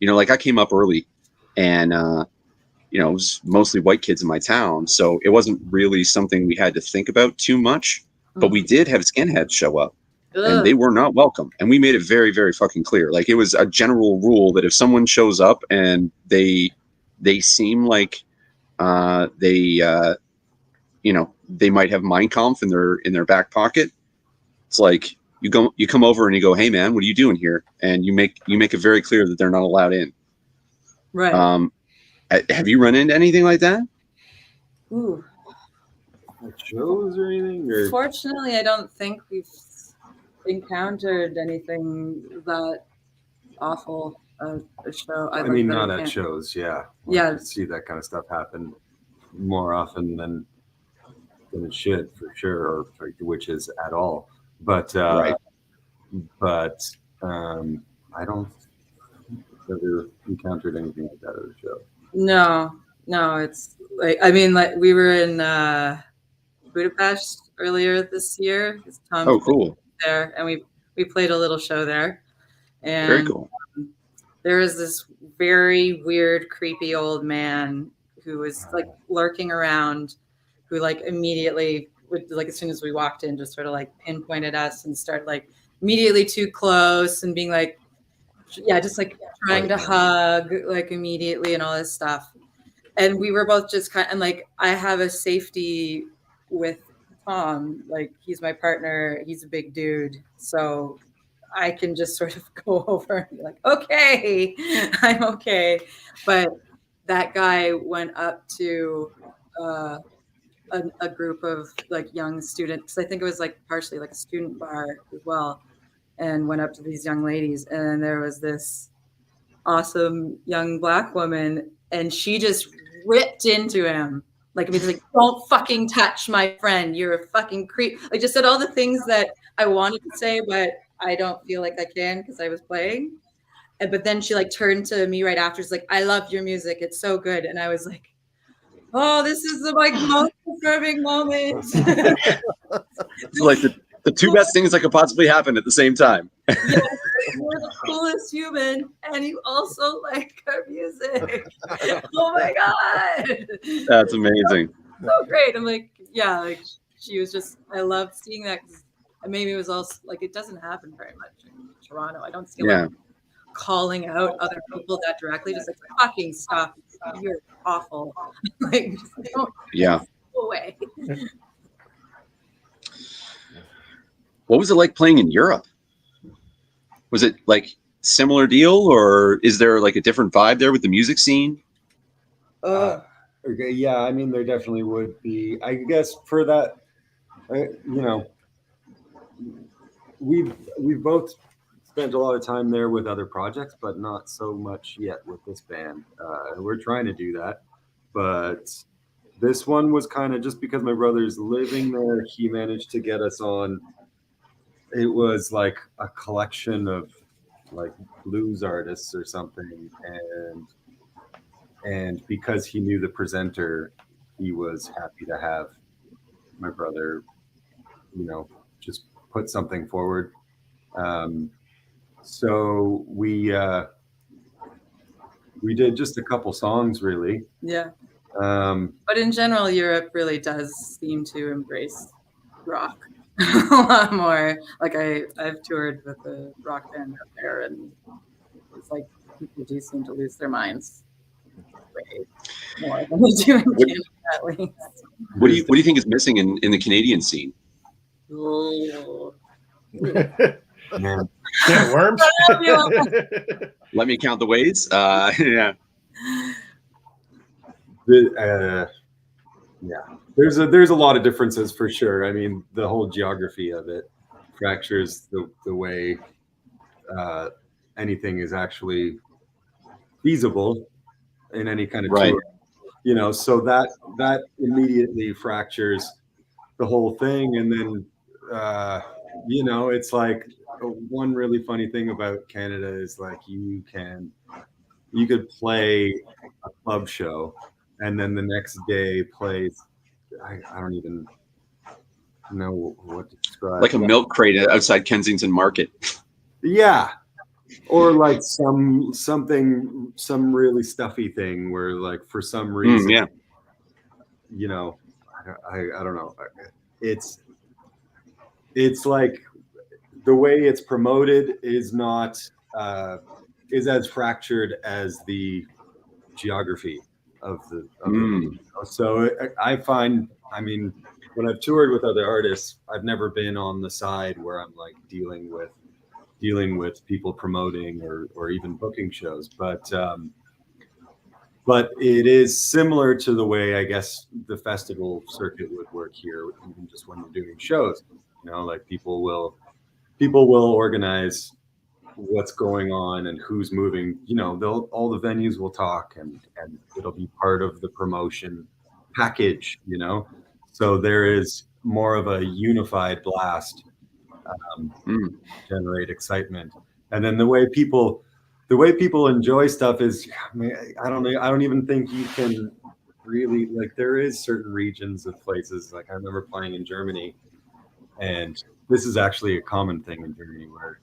like I came up early, and it was mostly white kids in my town, so it wasn't really something we had to think about too much. But we did have skinheads show up, and they were not welcome. And we made it very, very fucking clear. Like, it was a general rule that if someone shows up and they seem like they might have Mein Kampf in their back pocket, it's like you come over and you go, "Hey man, what are you doing here?" And you make it very clear that they're not allowed in. Right. Have you run into anything like that? Ooh. Shows or anything? Or? Fortunately, I don't think we've encountered anything that awful at a show. I mean, not at shows, yeah. Yeah. I see that kind of stuff happen more often than it should, for sure, or which is at all. But right. But I don't ever encountered anything like that at a show. No, it's like, I mean, like, we were in Budapest earlier this year. Oh, cool. There, and we played a little show there. And very cool. There was this very weird, creepy old man who was like lurking around, who like immediately would, like, as soon as we walked in, just sort of like pinpointed us and started like immediately too close and being like, yeah, just like trying to hug like immediately and all this stuff. And we were both just kind of, and like, I have a safety with Tom, like, he's my partner, he's a big dude, so I can just sort of go over and be like, okay, I'm okay. But that guy went up to a group of like young students, I think it was like partially like a student bar as well, and went up to these young ladies, and there was this awesome young Black woman, and she just ripped into him. Like, I mean, like, don't fucking touch my friend. You're a fucking creep. I just said all the things that I wanted to say, but I don't feel like I can because I was playing. But then she like turned to me right after. She's like, I love your music. It's so good. And I was like, oh, this is the like most disturbing moment. It's like the two best things that could possibly happen at the same time. Yeah, you're the coolest human, and you also like our music. Oh my god, that's amazing. So great. I'm like, yeah, like, she was just, I loved seeing that, because maybe it was also like, it doesn't happen very much in Toronto. I don't see like calling out other people that directly, just like, fucking stop, you're awful. Like, just don't go away. What was it like playing in Europe? Was it like similar deal, or is there like a different vibe there with the music scene? Okay, yeah, I mean, there definitely would be. I guess for that, we've both spent a lot of time there with other projects, but not so much yet with this band. We're trying to do that, but this one was kind of just because my brother's living there. He managed to get us on. It was like a collection of like blues artists or something, and because he knew the presenter, he was happy to have my brother, just put something forward. So we did just a couple songs, really. Yeah. But in general, Europe really does seem to embrace rock a lot more. Like, I've toured with a rock band up there, and it's like people do seem to lose their minds way more than they do in Canada, at least. What do you think is missing in the Canadian scene? Oh. Yeah, worms. Let me count the ways. Yeah. Yeah, there's a lot of differences for sure. I mean, the whole geography of it fractures the way anything is actually feasible in any kind of tour. So that immediately fractures the whole thing. And then it's like, one really funny thing about Canada is like, you could play a club show and then the next day play, I don't even know what to describe. Like a milk crate outside Kensington Market. Yeah. Or like some really stuffy thing where like for some reason, Yeah. you know, I don't know. It's like the way it's promoted is not is as fractured as the geography of the so I find, I mean, when I've toured with other artists, I've never been on the side where I'm like dealing with people promoting or even booking shows, but it is similar to the way I guess the festival circuit would work here, even just when you're doing shows. You know, like people will organize what's going on and who's moving. You know, all the venues will talk, and it'll be part of the promotion package. You know, so there is more of a unified blast, generate excitement, and then the way people enjoy stuff is, I mean, I don't even think you can really, like, there is certain regions of places, like I remember playing in Germany, and this is actually a common thing in Germany where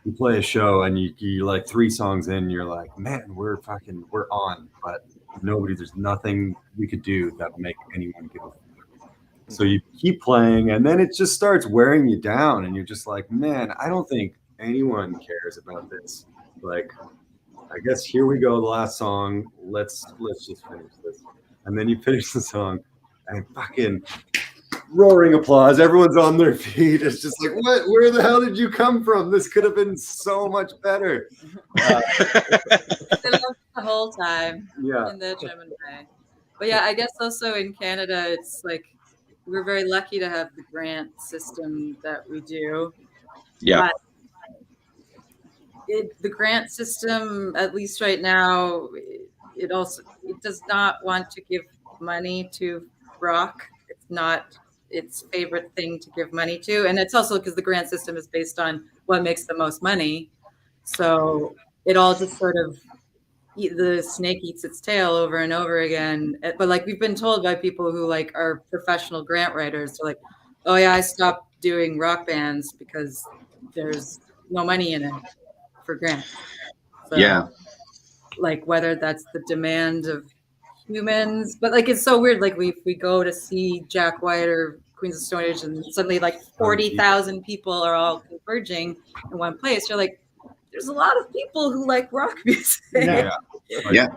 you play a show and you like 3 songs in, you're like, man, we're on, but there's nothing we could do that would make anyone give a fuck. So you keep playing, and then it just starts wearing you down, and you're just like, man, I don't think anyone cares about this. Like, I guess here we go, the last song. Let's just finish this. And then you finish the song, and fucking roaring applause. Everyone's on their feet. It's just like, what? Where the hell did you come from? This could have been so much better. They loved the whole time. Yeah. In the German way. But yeah, I guess also in Canada, it's like we're very lucky to have the grant system that we do. Yeah. The grant system, at least right now, it does not want to give money to rock. It's not its favorite thing to give money to, and it's also because the grant system is based on what makes the most money. So it all just sort of the snake eats its tail over and over again. But like we've been told by people who like are professional grant writers, they're like, oh yeah, I stopped doing rock bands because there's no money in it for grants. So, Yeah. like whether that's the demand of humans, but like it's so weird. Like we go to see Jack White or Queens of Stone Age, and suddenly like 40,000 people are all converging in one place. You're like, there's a lot of people who like rock music. Yeah. Yeah.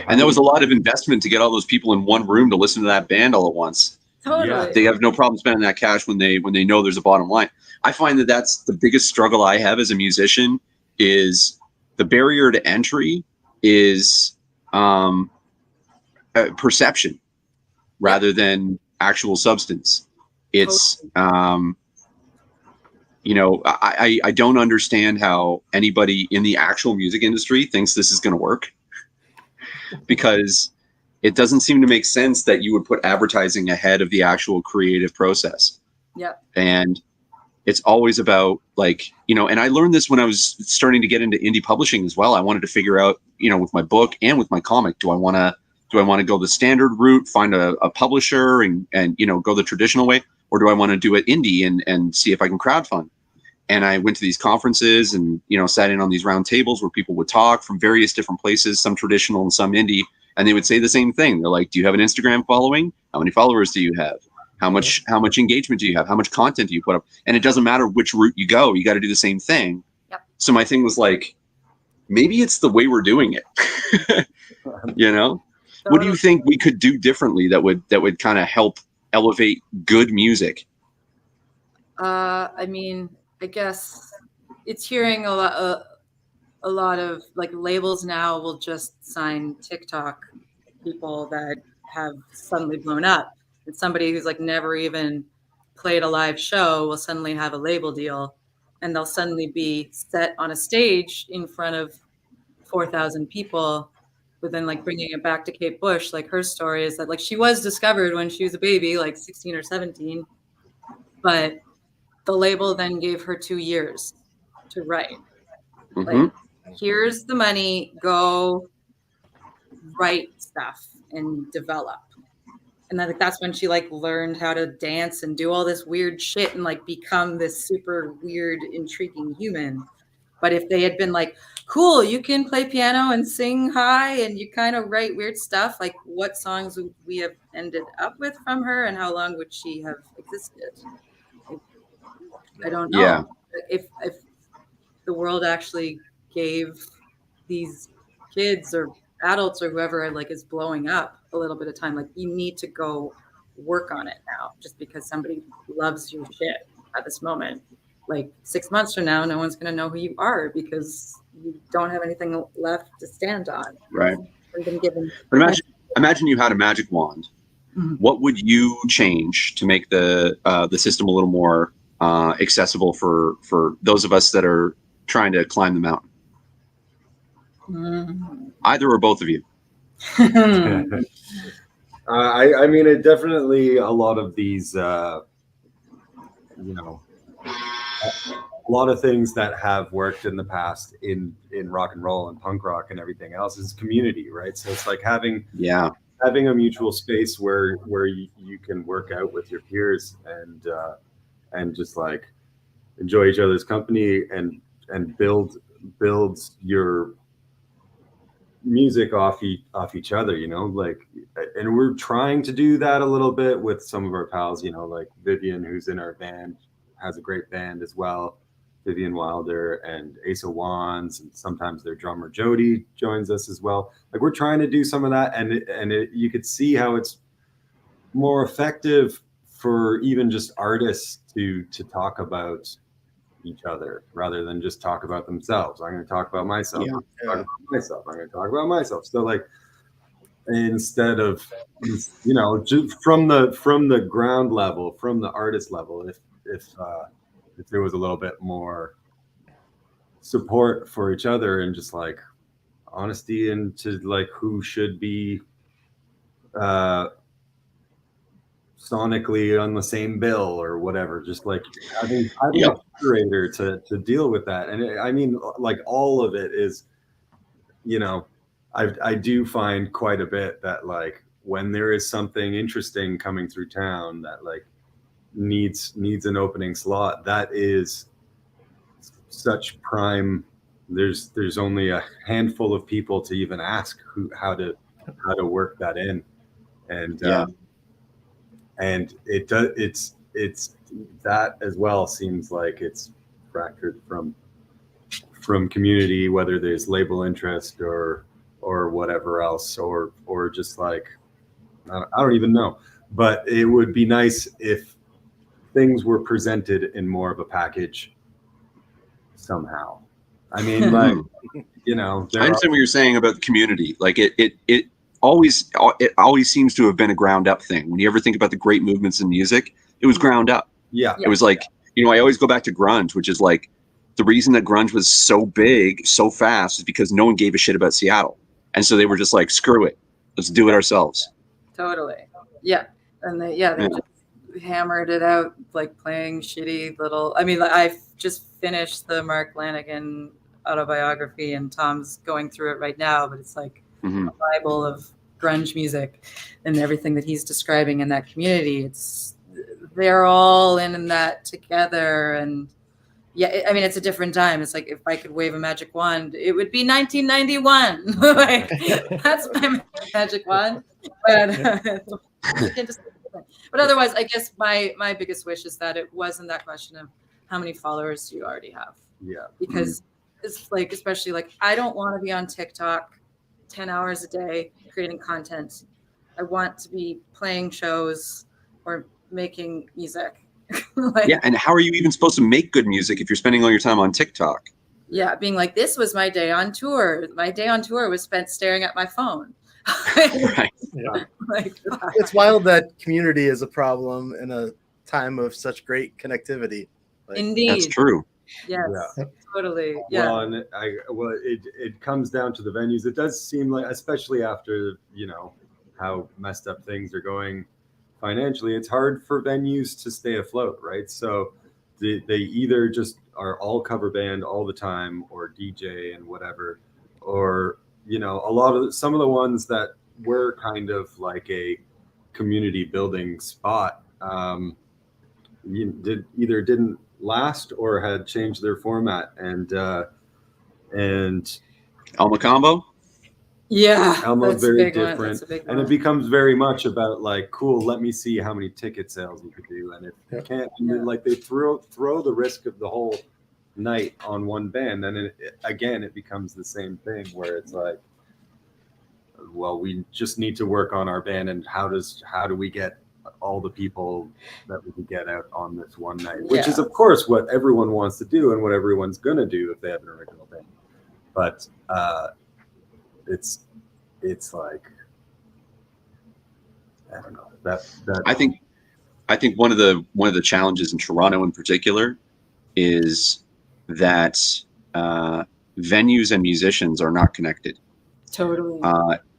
And there was a lot of investment to get all those people in one room to listen to that band all at once. Totally. Yeah. They have no problem spending that cash when they know there's a bottom line. I find that that's the biggest struggle I have as a musician is the barrier to entry is perception rather than actual substance. It's you know, I don't understand how anybody in the actual music industry thinks this is going to work, because it doesn't seem to make sense that you would put advertising ahead of the actual creative process. Yep. And it's always about, like, you know, and I learned this when I was starting to get into indie publishing as well. I wanted to figure out, you know, with my book and with my comic, do I want to go the standard route, find a publisher and, you know, go the traditional way? Or do I want to do it indie and see if I can crowdfund? And I went to these conferences and, you know, sat in on these round tables where people would talk from various different places, some traditional and some indie. And they would say the same thing. They're like, do you have an Instagram following? How many followers do you have? How much engagement do you have? How much content do you put up? And it doesn't matter which route you go. You got to do the same thing. Yep. So my thing was like, maybe it's the way we're doing it. You know, what do you think we could do differently that would kind of help elevate good music? I mean, I guess it's hearing a lot of like labels now will just sign TikTok people that have suddenly blown up. And somebody who's like never even played a live show will suddenly have a label deal, and they'll suddenly be set on a stage in front of 4,000 people. But then like bringing it back to Kate Bush, like her story is that like she was discovered when she was a baby, like 16 or 17, but the label then gave her 2 years to write. Mm-hmm. Like, here's the money, go write stuff and develop. And then, like, that's when she like learned how to dance and do all this weird shit and like become this super weird, intriguing human. But if they had been like, cool, you can play piano and sing high and you kind of write weird stuff, like what songs would we have ended up with from her and how long would she have existed? I don't know. Yeah. If the world actually gave these kids or adults or whoever like is blowing up a little bit of time, like you need to go work on it now, just because somebody loves your shit at this moment. Like 6 months from now, no one's going to know who you are because you don't have anything left to stand on. Right. Been given. But imagine you had a magic wand. Mhm. What would you change to make the system a little more accessible for those of us that are trying to climb the mountain? Either or both of you. I mean, it definitely, a lot of these, a lot of things that have worked in the past in rock and roll and punk rock and everything else is community, right? So it's like having a mutual space where you can work out with your peers and just like enjoy each other's company and build your music off each other, like, and we're trying to do that a little bit with some of our pals, like Vivian, who's in our band, has a great band as well, Vivian Wilder, and Asa Wands, and sometimes their drummer Jody joins us as well. Like, we're trying to do some of that, and you could see how it's more effective for even just artists to talk about each other rather than just talk about themselves. I'm going to talk about myself. I'm going to talk about myself. I'm going to talk about myself. So like, instead of, just from the ground level, from the artist level, if there was a little bit more support for each other and just like honesty into like who should be sonically on the same bill or whatever, just like having a curator to deal with that. And I mean, like, all of it is, I do find quite a bit that like when there is something interesting coming through town that like needs an opening slot, that is such prime. There's only a handful of people to even ask how to work that in. And and it does. It's that as well seems like it's fractured from community, whether there's label interest or whatever else, or just like I don't even know. But it would be nice if things were presented in more of a package somehow. I mean, like, I understand what you're saying about the community. Like it always seems to have been a ground up thing. When you ever think about the great movements in music, it was ground up. Yeah. It was like, I always go back to grunge, which is like the reason that grunge was so big so fast is because no one gave a shit about Seattle. And so they were just like, screw it. Let's do it ourselves. Totally. Yeah. And they just hammered it out, like playing shitty little, I mean, I've just finished the Mark Lanigan autobiography and Tom's going through it right now, but it's like a Bible of grunge music and everything that he's describing in that community. They're all in that together. And yeah, I mean, it's a different time. It's like, if I could wave a magic wand, it would be 1991. Like, that's my magic wand. But otherwise, I guess my biggest wish is that it wasn't that question of how many followers do you already have. Yeah. Because it's like, especially like, I don't want to be on TikTok 10 hours a day creating content. I want to be playing shows or making music. And how are you even supposed to make good music if you're spending all your time on TikTok? Yeah, being like, this was my day on tour. My day on tour was spent staring at my phone. Right. Yeah. It's wild that community is a problem in a time of such great connectivity. Indeed. That's true. Yes, totally. Yeah. Well, and it comes down to the venues. It does seem like, especially after, how messed up things are going financially, it's hard for venues to stay afloat, right? So they either just are all cover band all the time, or DJ and whatever, or some of the ones that were kind of like a community building spot didn't last or had changed their format, and Alma Combo. Yeah, Elmo's that's a very big one. different, That's a big and one. it becomes very much about like, cool, let me see how many ticket sales you could do, and if you can't, like they throw the risk of the whole night on one band, then it becomes the same thing where it's like, well, we just need to work on our band, and how do we get all the people that we can get out on this one night, which is of course what everyone wants to do and what everyone's gonna do if they have an original band, but it's like, I don't know, that I think one of the challenges in Toronto in particular is that venues and musicians are not connected. Totally.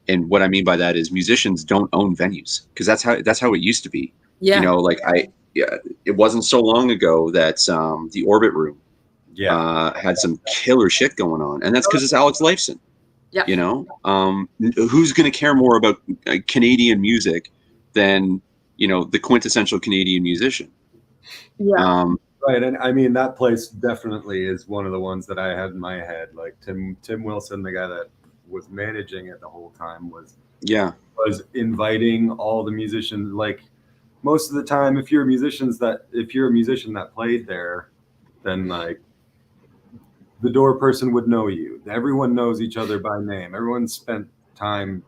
And what I mean by that is musicians don't own venues, because that's how it used to be. Yeah. You know, like it wasn't so long ago that the Orbit Room had some killer shit going on, and that's because it's Alex Lifeson. Yeah. You know, who's going to care more about Canadian music than, you know, the quintessential Canadian musician? Yeah. Right, and I mean that place definitely is one of the ones that I had in my head. Like Tim Wilson, the guy that was managing it the whole time, was inviting all the musicians. Like most of the time, if you're a musician that played there, then like the door person would know you. Everyone knows each other by name. Everyone spent time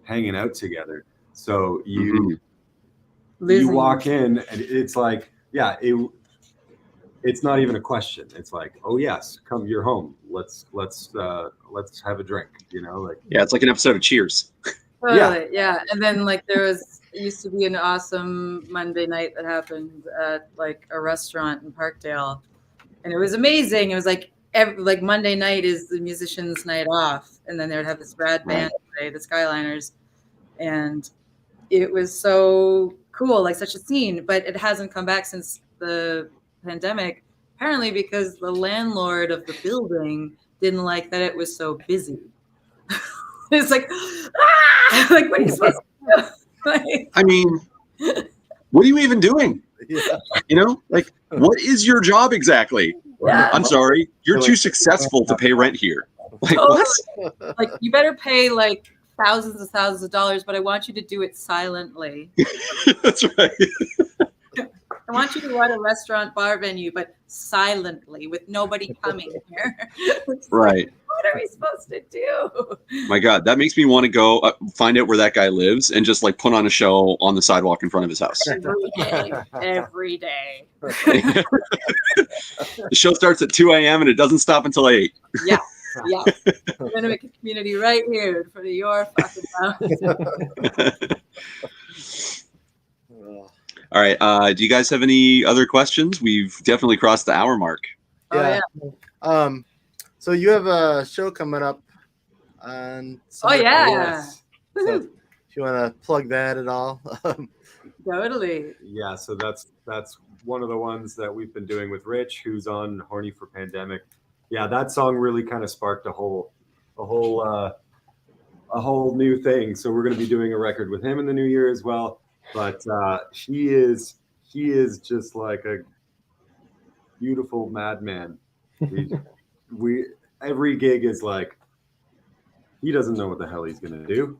hanging out together. So you walk in and it's like, it's not even a question. It's like, oh yes, come, you're home. Let's have a drink. You know, like it's like an episode of Cheers. Totally, yeah. And then like there used to be an awesome Monday night that happened at like a restaurant in Parkdale, and it was amazing. It was like like Monday night is the musicians' night off, and then they would have this rad band play, the Skyliners, and it was so cool, like such a scene. But it hasn't come back since the pandemic, apparently because the landlord of the building didn't like that it was so busy. It's like, like what are you supposed to do? Like, I mean, what are you even doing? Yeah. You know, like, what is your job exactly? Yeah. I'm sorry, you're too successful to pay rent here. Like, what? Like, you better pay like thousands of dollars, but I want you to do it silently. That's right. I want you to run a restaurant bar venue, but silently, with nobody coming here. Right. Like, what are we supposed to do? My God, that makes me want to go find out where that guy lives and just like put on a show on the sidewalk in front of his house. Every day. The show starts at 2 a.m. and it doesn't stop until 8. Yeah. Yeah. We're going to make a community right here in front of your fucking house. All right. Do you guys have any other questions? We've definitely crossed the hour mark. Yeah. So you have a show coming up on Sunday. So if you want to plug that at all. Totally. Yeah, so that's one of the ones that we've been doing with Rich, who's on Horny for Pandemic. Yeah, that song really kind of sparked a whole new thing. So we're going to be doing a record with him in the new year as well. But he is just like a beautiful madman. We every gig is like, he doesn't know what the hell he's going to do.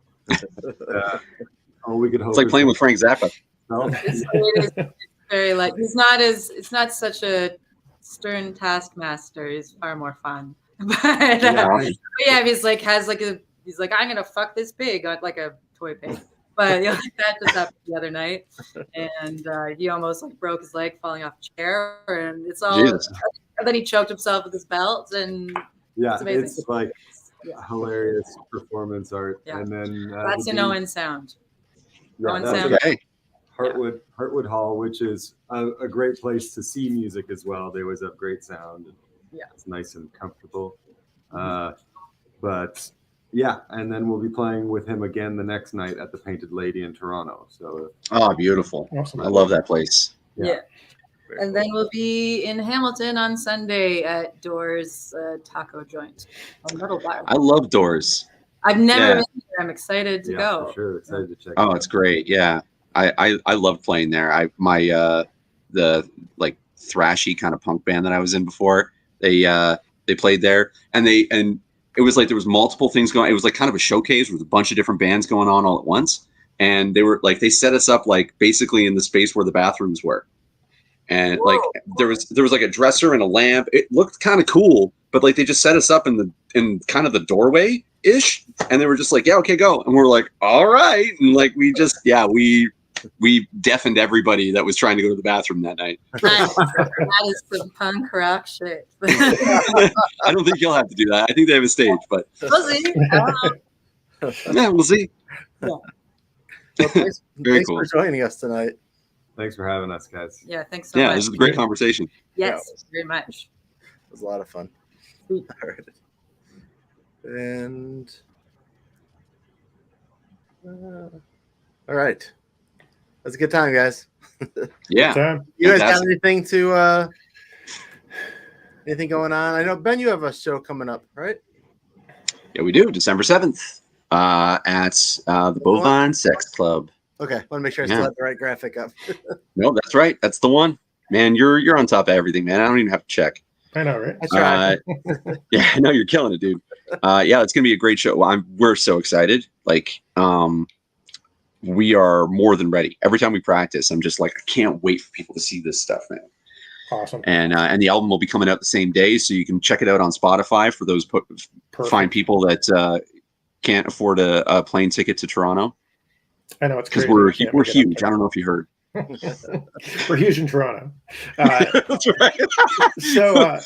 All we could hope. It's like playing with Frank Zappa. No? It's very like it's not such a stern taskmaster. He's far more fun. But he's like I'm gonna fuck this pig like a toy pig. But that just happened the other night, and he almost like broke his leg falling off a chair, and it's all. Jesus. And then he choked himself with his belt, and it's like hilarious performance art. Yeah. And then that's an Owen sound. Yeah, Owen sound. Okay. Hartwood Hall, which is a great place to see music as well. They always have great sound. And it's nice and comfortable. But yeah, and then we'll be playing with him again the next night at the Painted Lady in Toronto. So beautiful! Awesome. I love that place. Yeah. And then we'll be in Hamilton on Sunday at Doors Taco Joint. Metal Bar. I love Doors. I've never been I'm excited to Yeah, go. for sure. Excited to check. Oh, it's great. Yeah. I love playing there. The like thrashy kind of punk band that I was in before, they played there, and it was like there was multiple things going. It was like kind of a showcase with a bunch of different bands going on all at once. And they set us up like basically in the space where the bathrooms were. And like there was like a dresser and a lamp. It looked kind of cool, but like they just set us up in kind of the doorway ish, and they were just like, yeah, okay, go. And we're like, all right, and like we deafened everybody that was trying to go to the bathroom that night. That is some punk rock shit. I don't think you'll have to do that. I think they have a stage, but We'll see. I don't know. yeah, we'll see. Well, thanks cool. for joining us tonight. Thanks for having us, guys. Yeah, thanks so much. Yeah, this is a great conversation. Yes, very much. It was a lot of fun. Sweet. All right. And all right. That's a good time, guys. Yeah. Time. You guys got Fantastic. anything going on? I know, Ben, you have a show coming up, right? Yeah, we do. December 7th at the Bovine Sex Club. Okay, want to make sure I still have the right graphic up. No, that's right. That's the one. Man, you're on top of everything, man. I don't even have to check. I know, right? I tried. Yeah, I know you're killing it, dude. Yeah, it's gonna be a great show. We're so excited. Like, we are more than ready. Every time we practice, I'm just like, I can't wait for people to see this stuff, man. Awesome. And the album will be coming out the same day, so you can check it out on Spotify for those fine people that can't afford a plane ticket to Toronto. I know it's because crazy. we're huge. I don't know if you heard. We're huge in Toronto. That's right. So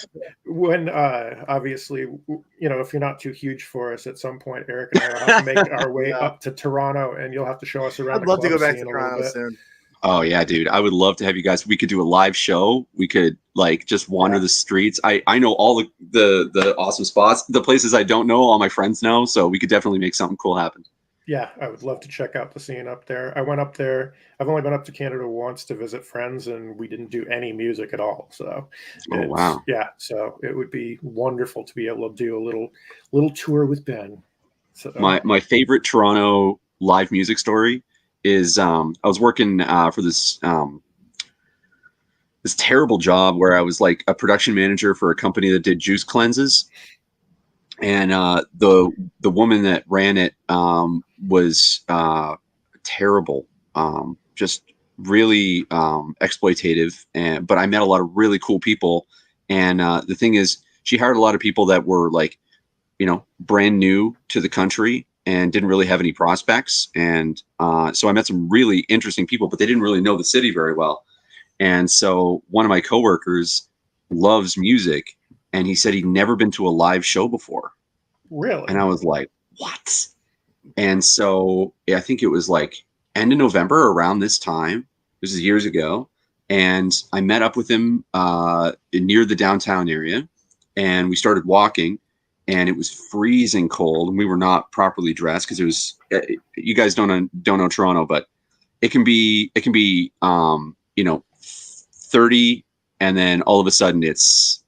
when obviously, if you're not too huge for us at some point, Eric and I will have to make our way up to Toronto, and you'll have to show us around. I'd love to go back to Toronto soon. Oh yeah, dude. I would love to have you guys. We could do a live show. We could like just wander the streets. I know all the awesome spots. The places I don't know, all my friends know. So we could definitely make something cool happen. Yeah, I would love to check out the scene up there. I went up there. I've only been up to Canada once to visit friends, and we didn't do any music at all. So, wow. Yeah, so it would be wonderful to be able to do a little tour with Ben. So, my favorite Toronto live music story is I was working for this terrible job where I was like a production manager for a company that did juice cleanses. And the woman that ran it was terrible, just really exploitative. But I met a lot of really cool people. And the thing is, she hired a lot of people that were like, brand new to the country and didn't really have any prospects. And so I met some really interesting people, but they didn't really know the city very well. And so one of my coworkers loves music. And he said he'd never been to a live show before. Really? And I was like, what? And so I think it was like end of November around this time. This is years ago. And I met up with him near the downtown area. And we started walking. And it was freezing cold. And we were not properly dressed because it was, you guys don't know Toronto, but it can be 30. And then all of a sudden it's,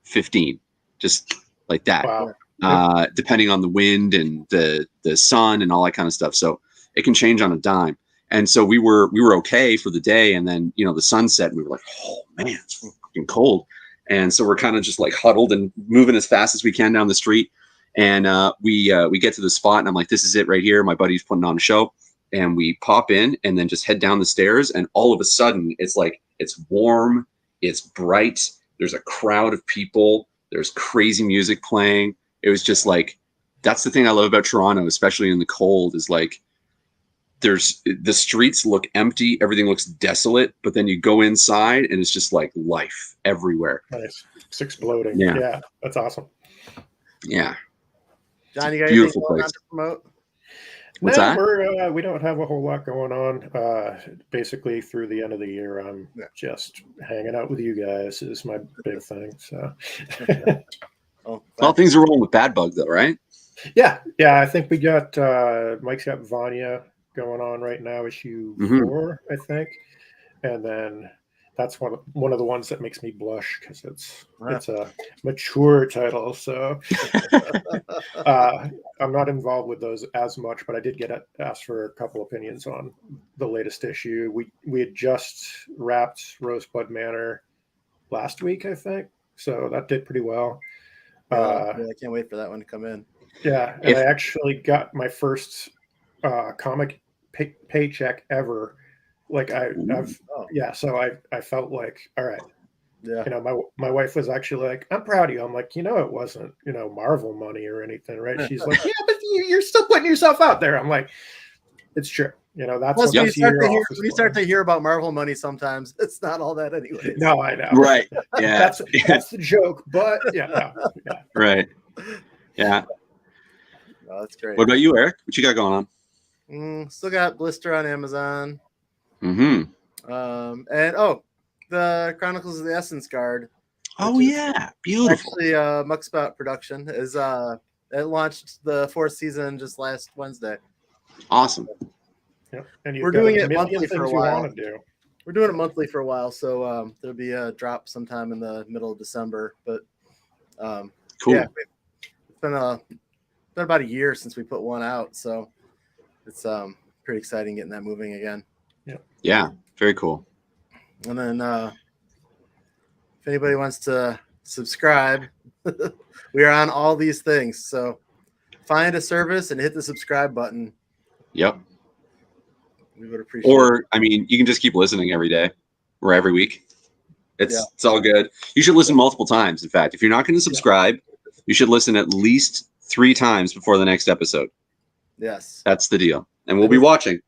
15, just like that. Wow. Depending on the wind and the sun and all that kind of stuff. So it can change on a dime. And so we were okay for the day. And then, the sun set and we were like, oh man, it's fucking cold. And so we're kind of just like huddled and moving as fast as we can down the street. And we get to the spot and I'm like, this is it right here. My buddy's putting on a show. And we pop in and then just head down the stairs. And all of a sudden it's like, it's warm, it's bright. There's a crowd of people. There's crazy music playing. It was just like, that's the thing I love about Toronto, especially in the cold, is like, the streets look empty. Everything looks desolate, but then you go inside and it's just like life everywhere. Nice. It's exploding. Yeah. Yeah. That's awesome. Yeah. John, you got Beautiful anything going place on to promote? What's that? We don't have a whole lot going on. Basically, through the end of the year, I'm just hanging out with you guys is my big thing. So, Well, things are rolling with Bad Bug, though, right? yeah. I think we got Mike's got Vanya going on right now, issue 4, I think, and then that's one of the ones that makes me blush because it's a mature title. So I'm not involved with those as much, but I did get asked for a couple opinions on the latest issue. We had just wrapped Rosebud Manor last week, I think, so that did pretty well. I can't wait for that one to come in. Yeah, and I actually got my first comic paycheck ever. Like so I felt like, all right. Yeah. You know, my wife was actually like, I'm proud of you. I'm like, it wasn't, Marvel money or anything, right? She's like, yeah, but you're still putting yourself out there. I'm like, it's true. That's Plus, what when you start to hear about Marvel money, sometimes it's not all that anyway. No, I know. Right. Yeah. That's the joke. But yeah. Right. Yeah. Oh, that's great. What about you, Eric? What you got going on? Still got Blister on Amazon. Mm-hmm. And the Chronicles of the Essence Guard. Oh yeah, beautiful. Actually, Muckspout production is it launched the 4th season just last Wednesday. Awesome. Yeah, and we're doing it monthly for a while. We're doing it monthly for a while, so there'll be a drop sometime in the middle of December. But cool. Yeah, it's been about a year since we put one out, so it's pretty exciting getting that moving again. Yeah, very cool. And then if anybody wants to subscribe, we are on all these things. So find a service and hit the subscribe button. Yep. We would appreciate it. I mean, you can just keep listening every day or every week. It's all good. You should listen multiple times. In fact, if you're not going to subscribe, you should listen at least 3 times before the next episode. Yes. That's the deal. And we'll be watching.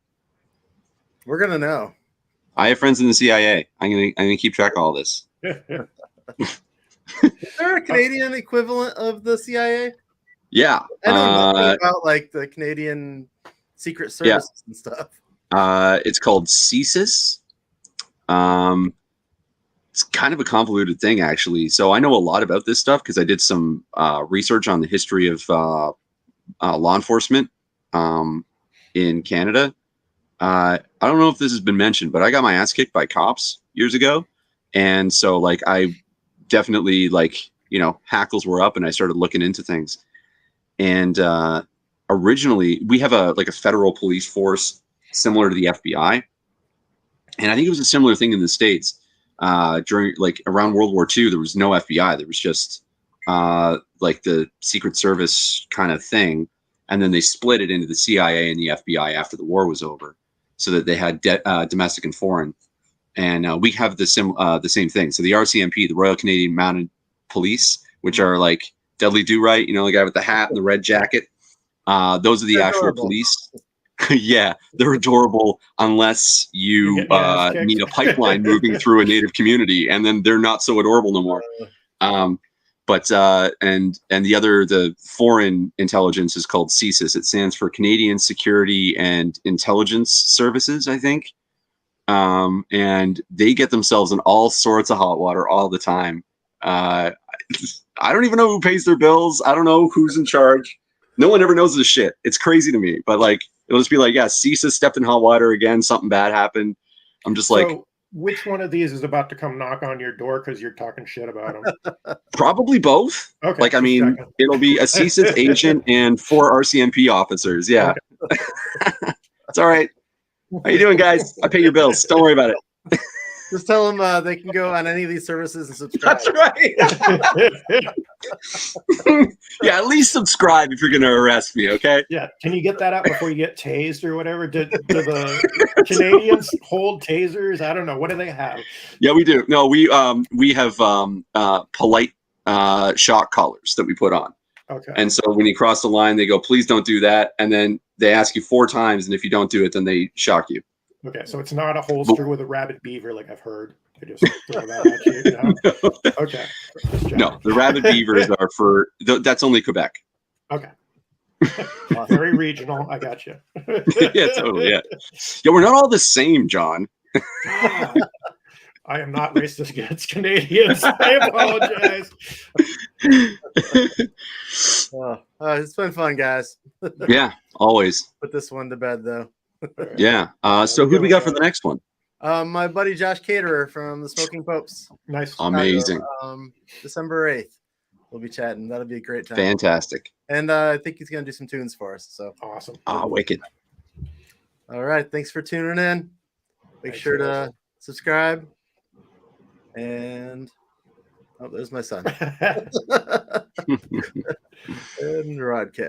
We're going to know. I have friends in the CIA. I'm gonna keep track of all this. Is there a Canadian equivalent of the CIA? Yeah. I know nothing about like the Canadian Secret Services and stuff. It's called CSIS. It's kind of a convoluted thing, actually. So I know a lot about this stuff because I did some research on the history of law enforcement in Canada. I don't know if this has been mentioned, but I got my ass kicked by cops years ago. And so like, I definitely hackles were up and I started looking into things. And originally we have a federal police force similar to the FBI. And I think it was a similar thing in the States during around World War II, there was no FBI. There was just the Secret Service kind of thing. And then they split it into the CIA and the FBI after the war was over, so that they had domestic and foreign. And we have the same thing. So the RCMP, the Royal Canadian Mounted Police, which are like Dudley Do-Right, the guy with the hat and the red jacket. Those are the actual police. Yeah, they're adorable unless you need a pipeline moving through a native community, and then they're not so adorable no more. But and the foreign intelligence is called CSIS. It stands for Canadian Security and Intelligence Services, I think. And they get themselves in all sorts of hot water all the time. I don't even know who pays their bills. I don't know who's in charge. No one ever knows this shit. It's crazy to me. But it'll just be CSIS stepped in hot water again. Something bad happened. I'm just which one of these is about to come knock on your door because you're talking shit about them? Probably both. Okay. It'll be a CSIS agent and 4 RCMP officers. Yeah. Okay. It's all right. How you doing, guys? I pay your bills. Don't worry about it. Just tell them they can go on any of these services and subscribe. That's right. Yeah, at least subscribe if you're going to arrest me, okay? Yeah. Can you get that out before you get tased or whatever? Do the Canadians hold tasers? I don't know. What do they have? Yeah, we do. No, we have polite shock collars that we put on. Okay. And so when you cross the line, they go, please don't do that. And then they ask you 4 times. And if you don't do it, then they shock you. Okay. So it's not a holster with a rabid beaver like I've heard. They just throw that at you. No? Okay. No, the rabid beavers are for, that's only Quebec. Okay. Very regional. I got you. Yeah, totally. Yeah. Yeah, we're not all the same, John. I am not racist against Canadians. I apologize. It's been fun, guys. Yeah, always. Put this one to bed, though. Yeah. So who do we got for the next one? My buddy Josh Caterer from the Smoking Popes. Nice. Amazing. December 8th. We'll be chatting. That'll be a great time. Fantastic. And I think he's going to do some tunes for us. So Awesome. Wicked. All right. Thanks for tuning in. Make sure to subscribe. And there's my son. And Rodcast.